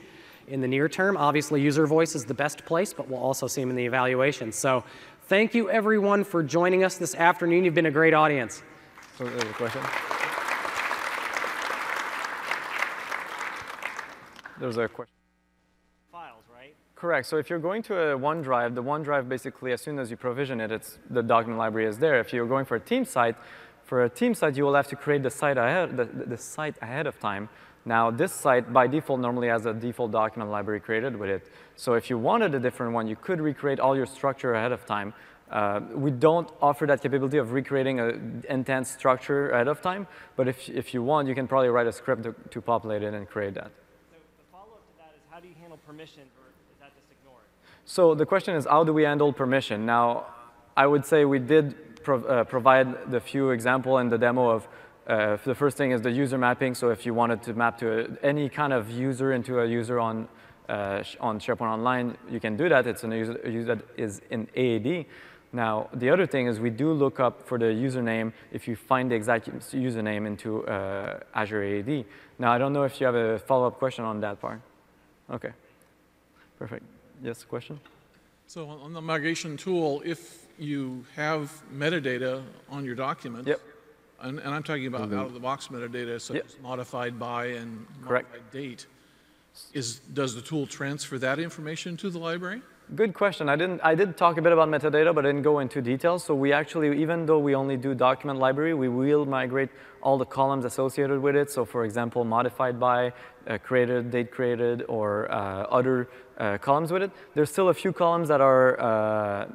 in the near term, obviously user voice is the best place, but we'll also see them in the evaluation. So thank you everyone for joining us this afternoon. You've been a great audience. So there's a question. There's a question. Files, right? Correct. So if you're going to a OneDrive, the OneDrive basically, as soon as you provision it, the document library is there. If you're going for a team site, you will have to create the site ahead of time. Now, this site, by default, normally has a default document library created with it. So if you wanted a different one, you could recreate all your structure ahead of time. We don't offer that capability of recreating an intense structure ahead of time, but if you want, you can probably write a script to populate it and create that. So the follow-up to that is, how do you handle permission, or is that just ignored? So the question is, how do we handle permission? Now, I would say we did provide the few example in the demo of the first thing is the user mapping. So if you wanted to map to any kind of user into a user on SharePoint Online, you can do that. It's a user that is in AAD. Now, the other thing is we do look up for the username if you find the exact username into Azure AAD. Now, I don't know if you have a follow-up question on that part. OK. Perfect. Yes, question? So on the migration tool, if you have metadata on your document, yep. And I'm talking about out-of-the-box metadata, such yep. as modified by and correct. Modified date, does the tool transfer that information to the library? Good question. I did talk a bit about metadata, but I didn't go into details. So we actually, even though we only do document library, we will migrate all the columns associated with it. So for example, modified by, created, date created, or other columns with it. There's still a few columns that are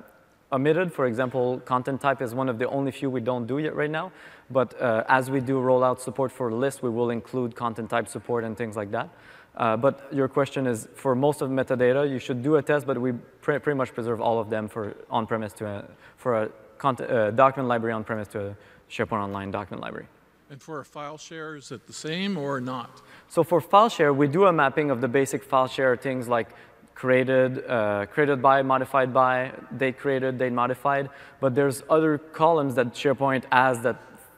omitted. For example, content type is one of the only few we don't do yet right now. But as we do roll out support for lists, we will include content type support and things like that. But your question is, for most of metadata, you should do a test, but we pretty much preserve all of them for on-premise for a document library on-premise to a SharePoint Online document library. And for a file share, is it the same or not? So for file share, we do a mapping of the basic file share things like created by, modified by, date created, date modified. But there's other columns that SharePoint has that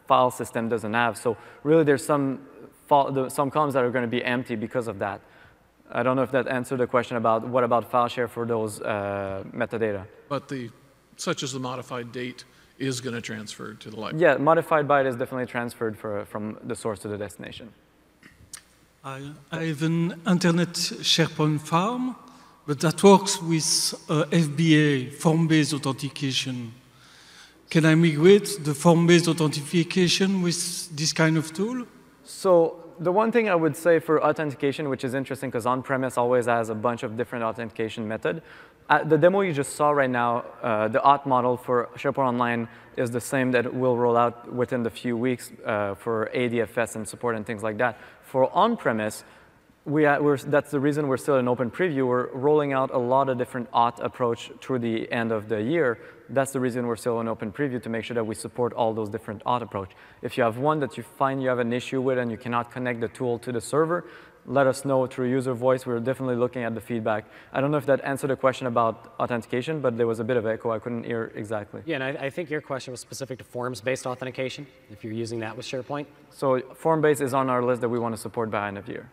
file system doesn't have. So really, there's some columns that are going to be empty because of that. I don't know if that answered the question about what about file share for those metadata. But such as the modified date is going to transfer to the library. Yeah, modified byte is definitely transferred from the source to the destination. I have an internet SharePoint farm but that works with FBA, form-based authentication. Can I migrate the form-based authentication with this kind of tool? So the one thing I would say for authentication, which is interesting because on-premise always has a bunch of different authentication methods. The demo you just saw right now, the auth model for SharePoint Online is the same that will roll out within the few weeks for ADFS and support and things like that. For on-premise, that's the reason we're still in open preview. We're rolling out a lot of different auth approach through the end of the year. That's the reason we're still in open preview, to make sure that we support all those different auth approach. If you have one that you find you have an issue with and you cannot connect the tool to the server, let us know through user voice. We're definitely looking at the feedback. I don't know if that answered the question about authentication, but there was a bit of echo. I couldn't hear exactly. Yeah, and I think your question was specific to forms-based authentication, if you're using that with SharePoint. So form-based is on our list that we want to support by end of year.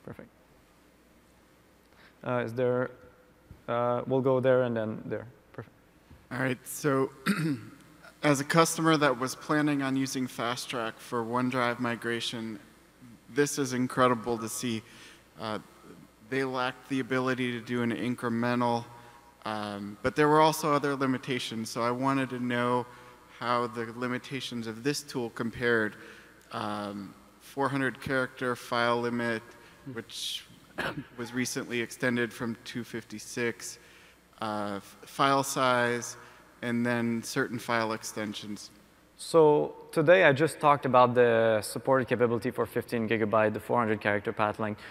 Perfect. Is there, we'll go there and then there. Perfect. All right, so as a customer that was planning on using Fast Track for OneDrive migration, this is incredible to see. They lacked the ability to do an incremental, but there were also other limitations. So I wanted to know how the limitations of this tool compared. 400 character file limit, which was recently extended from 256, file size, and then certain file extensions. So today I just talked about the supported capability for 15 gigabyte, the 400 character path length.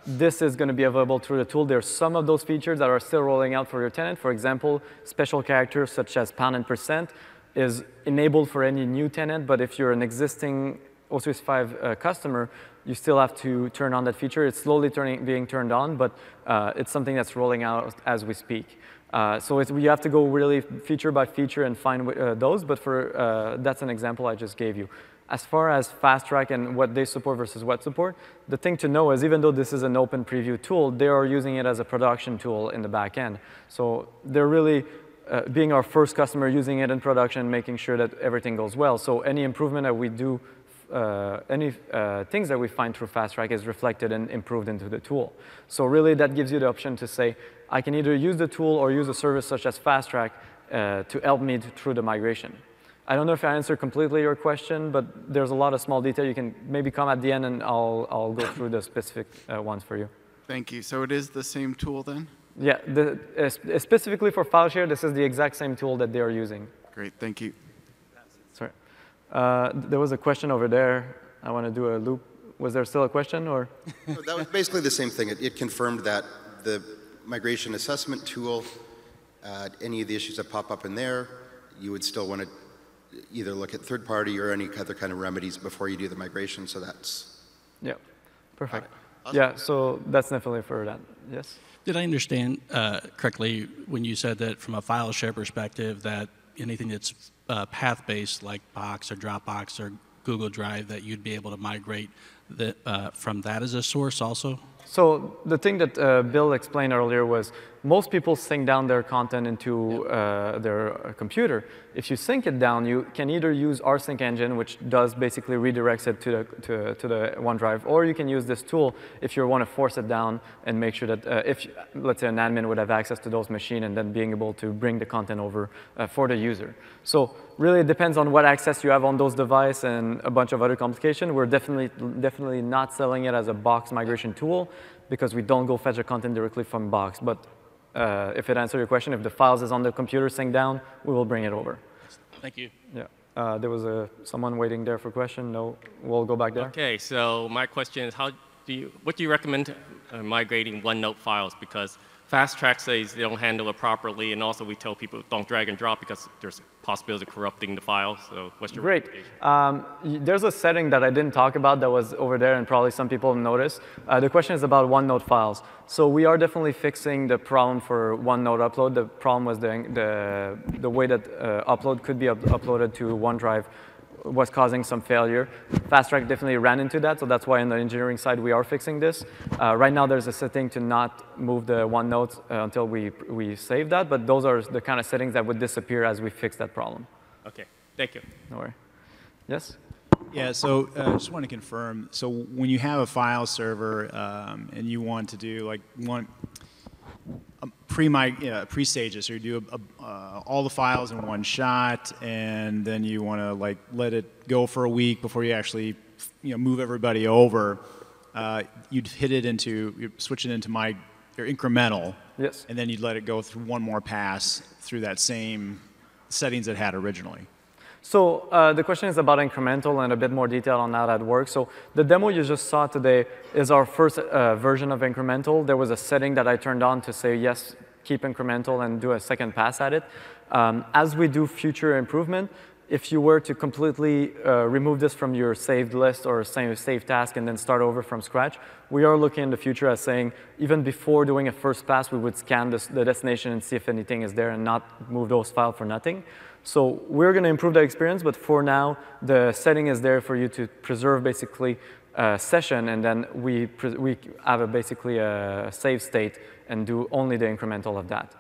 This is going to be available through the tool. There's some of those features that are still rolling out for your tenant. For example, special characters such as pound and percent is enabled for any new tenant, but if you're an existing O365 customer, you still have to turn on that feature. It's slowly being turned on, but it's something that's rolling out as we speak. So we have to go really feature by feature and find those, but that's an example I just gave you. As far as Fast Track and what they support versus what support, the thing to know is even though this is an open preview tool, they are using it as a production tool in the back end. So they're really being our first customer using it in production, making sure that everything goes well. So any improvement that we do, things that we find through Fast Track is reflected and improved into the tool. So really that gives you the option to say, I can either use the tool or use a service such as Fast Track to help me through the migration. I don't know if I answered completely your question, but there's a lot of small detail. You can maybe come at the end and I'll go through the specific ones for you. Thank you. So it is the same tool then? Yeah, specifically for file share, this is the exact same tool that they are using. Great, thank you. Sorry. There was a question over there. I want to do a loop. Was there still a question, or? No, that was basically the same thing. It confirmed that the migration assessment tool, any of the issues that pop up in there, you would still want to either look at third party or any other kind of remedies before you do the migration. So that's. Yeah, perfect. Awesome. Yeah, so that's definitely for that. Yes? Did I understand correctly when you said that from a file share perspective that anything that's path-based like Box or Dropbox or Google Drive, that you'd be able to migrate from that as a source also? So the thing that Bill explained earlier was most people sync down their content into their computer. If you sync it down, you can either use our sync engine, which does basically redirects it to the OneDrive, or you can use this tool if you want to force it down and make sure that if, let's say, an admin would have access to those machines and then being able to bring the content over for the user. So really it depends on what access you have on those devices and a bunch of other complications. We're definitely not selling it as a Box migration tool because we don't go fetch the content directly from Box. But if it answers your question, if the files is on the computer synced down, we will bring it over. Thank you. Yeah. There was someone waiting there for a question. No, we'll go back there. Okay, so my question is, what do you recommend migrating OneNote files? Because Fast Track says they don't handle it properly, and also we tell people don't drag and drop because there's a possibility of corrupting the file. So what's your recommendation? There's a setting that I didn't talk about that was over there, and probably some people noticed. The question is about OneNote files. So we are definitely fixing the problem for OneNote upload. The problem was the way that upload could be uploaded to OneDrive was causing some failure. Fast Track definitely ran into that, so that's why on the engineering side we are fixing this. Right now there's a setting to not move the OneNote until we save that, but those are the kind of settings that would disappear as we fix that problem. Okay, thank you. No worry. Yes? Yeah, so I just want to confirm, so when you have a file server and you want to do, like, pre-stages. So you do all the files in one shot, and then you want to like let it go for a week before you actually move everybody over. You'd switch it into your incremental. Yes. And then you'd let it go through one more pass through that same settings it had originally. So the question is about incremental and a bit more detail on how that works. So the demo you just saw today is our first version of incremental. There was a setting that I turned on to say, yes, keep incremental and do a second pass at it. As we do future improvement, if you were to completely remove this from your saved list or saved task and then start over from scratch, we are looking in the future as saying, even before doing a first pass, we would scan the destination and see if anything is there and not move those files for nothing. So we're going to improve the experience, but for now, the setting is there for you to preserve basically a session, and then we have basically a save state and do only the incremental of that.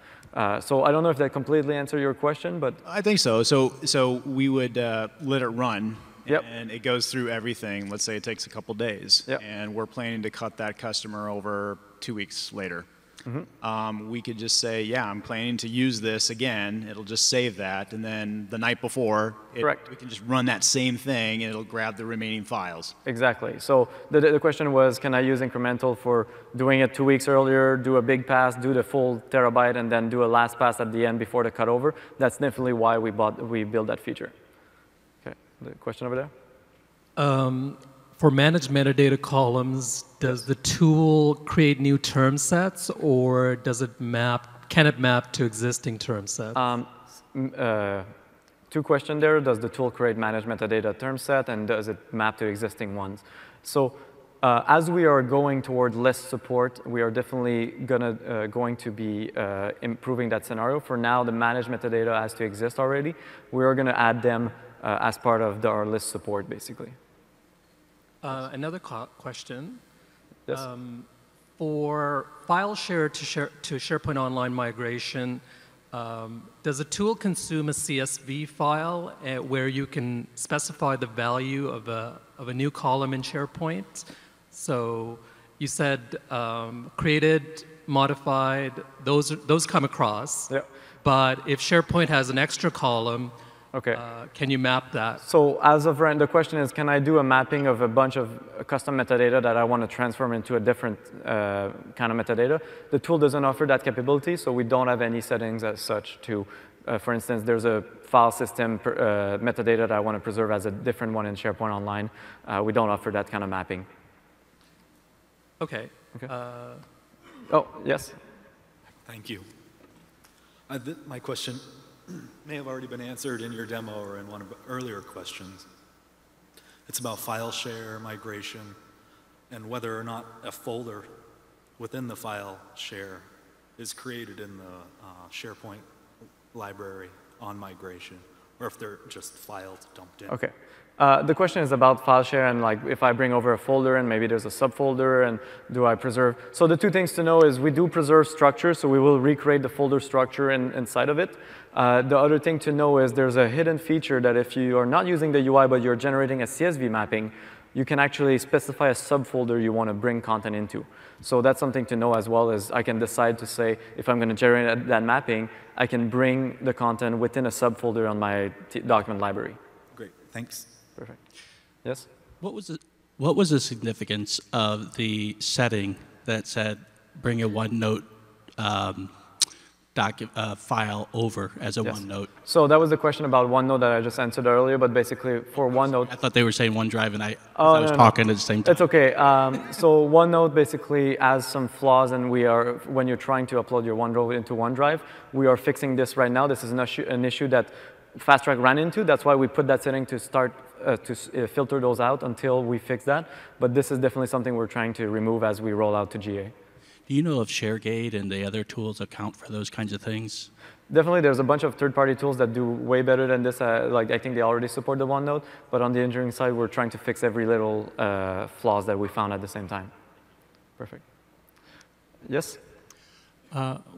So I don't know if that completely answered your question, but I think so. So we would let it run, yep. and it goes through everything. Let's say it takes a couple days, yep. and we're planning to cut that customer over 2 weeks later. Mm-hmm. We could just say, yeah, I'm planning to use this again. It'll just save that, and then the night before, we can just run that same thing, and it'll grab the remaining files. Exactly. So the question was, can I use incremental for doing it 2 weeks earlier, do a big pass, do the full terabyte, and then do a last pass at the end before the cutover? That's definitely why we built that feature. Okay, the question over there? For managed metadata columns, does the tool create new term sets, or can it map to existing term sets? 2 questions there. Does the tool create managed metadata term set, and does it map to existing ones? So as we are going toward less support, we are definitely going to be improving that scenario. For now, the managed metadata has to exist already. We are going to add them as part of our list support, basically. Another question. Yes. For file share to SharePoint Online migration, does the tool consume a CSV file where you can specify the value of a new column in SharePoint? So you said created, modified, those come across. Yeah. But if SharePoint has an extra column, okay. Can you map that? So as of right, the question is, can I do a mapping of a bunch of custom metadata that I want to transform into a different kind of metadata? The tool doesn't offer that capability, so we don't have any settings as such to, for instance, there's a file system metadata that I want to preserve as a different one in SharePoint Online. We don't offer that kind of mapping. Okay. Okay. Oh, yes. Thank you. My question may have already been answered in your demo or in one of the earlier questions. It's about file share, migration, and whether or not a folder within the file share is created in the SharePoint library on migration, or if they're just files dumped in. Okay. The question is about file share and like if I bring over a folder and maybe there's a subfolder and do I preserve. So the 2 things to know is we do preserve structure, so we will recreate the folder structure inside of it. The other thing to know is there's a hidden feature that if you are not using the UI but you're generating a CSV mapping, you can actually specify a subfolder you want to bring content into. So that's something to know as well, as I can decide to say if I'm going to generate that mapping, I can bring the content within a subfolder on my document library. Great, thanks. Perfect. Yes? What was the significance of the setting that said bring a OneNote file over as a OneNote? So that was the question about OneNote that I just answered earlier, but basically for OneNote... I thought they were saying OneDrive, and I was talking at the same time. It's okay. So OneNote basically has some flaws, and when you're trying to upload your OneNote into OneDrive, we are fixing this right now. This is an issue that Fast Track ran into. That's why we put that setting to start to filter those out until we fix that. But this is definitely something we're trying to remove as we roll out to GA. Do you know if ShareGate and the other tools account for those kinds of things? Definitely, there's a bunch of third-party tools that do way better than this. Like I think they already support the OneNote. But on the engineering side, we're trying to fix every little flaws that we found at the same time. Perfect. Yes?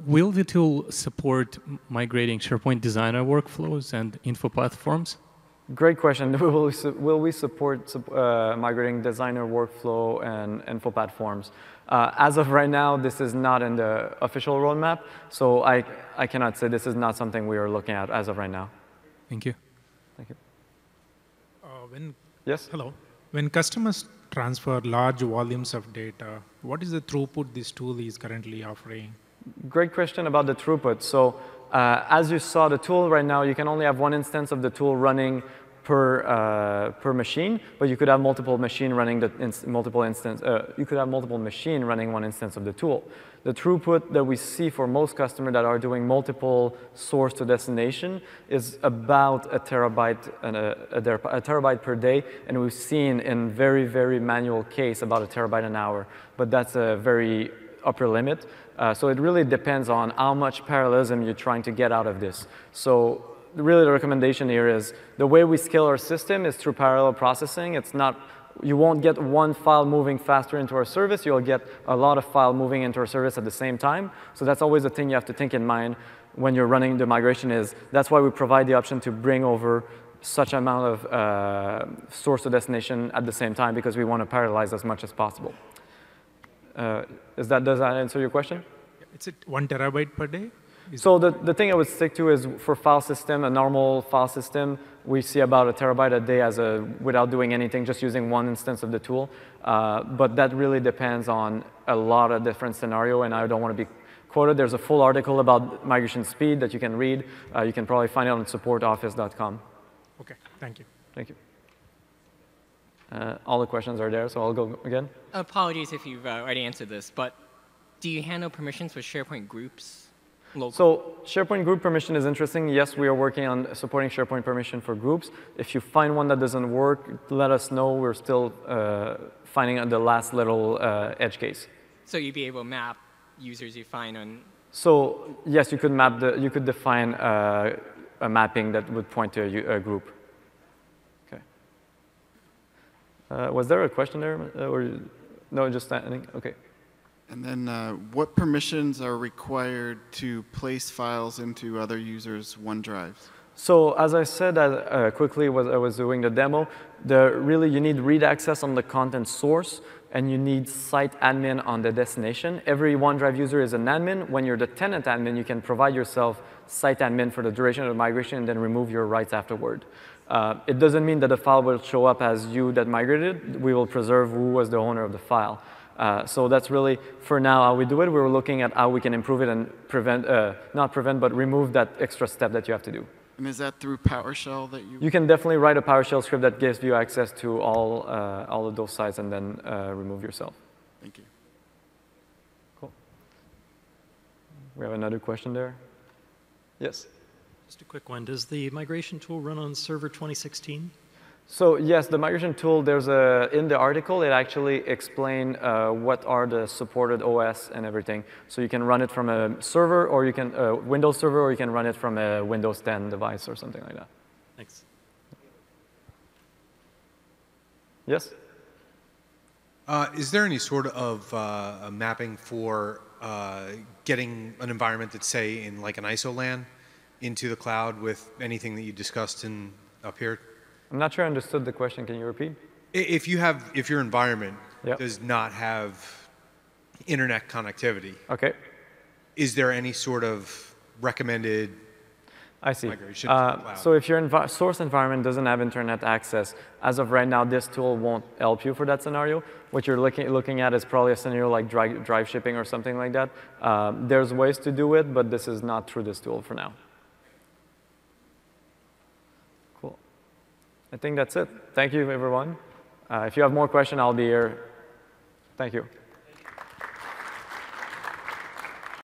Will the tool support migrating SharePoint Designer workflows and info platforms? Great question. Will we support migrating designer workflow and info platforms? As of right now, this is not in the official roadmap, so I cannot say this is not something we are looking at as of right now. Thank you. Thank you. Yes? Hello. When customers transfer large volumes of data, what is the throughput this tool is currently offering? Great question about the throughput. So as you saw, the tool right now, you can only have one instance of the tool running per machine, but you could have multiple machine running you could have multiple machine running one instance of the tool. The throughput that we see for most customers that are doing multiple source to destination is about a terabyte per day, and we've seen in very, very manual case about a terabyte an hour, but that's a very upper limit. So it really depends on how much parallelism you're trying to get out of this. So really the recommendation here is the way we scale our system is through parallel processing. It's not, you won't get one file moving faster into our service. You'll get a lot of file moving into our service at the same time. So that's always the thing you have to think in mind when you're running the migration is that's why we provide the option to bring over such amount of source to destination at the same time because we want to parallelize as much as possible. Does that answer your question? It's 1 terabyte per day? So the thing I would stick to is for file system, a normal file system, we see about a terabyte a day without doing anything, just using one instance of the tool. But that really depends on a lot of different scenarios, and I don't want to be quoted. There's a full article about migration speed that you can read. You can probably find it on supportoffice.com. Okay, thank you. Thank you. All the questions are there, so I'll go again. Apologies if you've already answered this, but do you handle permissions with SharePoint groups? Local. So SharePoint group permission is interesting. Yes, we are working on supporting SharePoint permission for groups. If you find one that doesn't work, let us know. We're still finding the last little edge case. So you'd be able to map users you find on. So yes, you could define a mapping that would point to a group. Okay. Was there a question there, or no? Just standing. Okay. And then what permissions are required to place files into other users' OneDrives? So as I said quickly as I was doing the demo, really you need read access on the content source, and you need site admin on the destination. Every OneDrive user is an admin. When you're the tenant admin, you can provide yourself site admin for the duration of the migration and then remove your rights afterward. It doesn't mean that the file will show up as you that migrated. We will preserve who was the owner of the file. So that's really, for now, how we do it. We're looking at how we can improve it and not prevent, but remove that extra step that you have to do. And is that through PowerShell that you? You can definitely write a PowerShell script that gives you access to all of those sites and then remove yourself. Thank you. Cool. We have another question there. Yes? Just a quick one. Does the migration tool run on Server 2016? So yes, the migration tool, in the article, it actually explains what are the supported OS and everything. So you can run it from a server, or you can, Windows server, or you can run it from a Windows 10 device or something like that. Thanks. Yes? Is there any sort of a mapping for getting an environment that's, say, in like an ISO LAN into the cloud with anything that you discussed up here? I'm not sure I understood the question. Can you repeat? If your environment does not have internet connectivity, okay, is there any sort of recommended migration to the cloud? So if your source environment doesn't have internet access, as of right now, this tool won't help you for that scenario. What you're looking at is probably a scenario like drive shipping or something like that. There's ways to do it, but this is not through this tool for now. I think that's it. Thank you, everyone. If you have more questions, I'll be here. Thank you.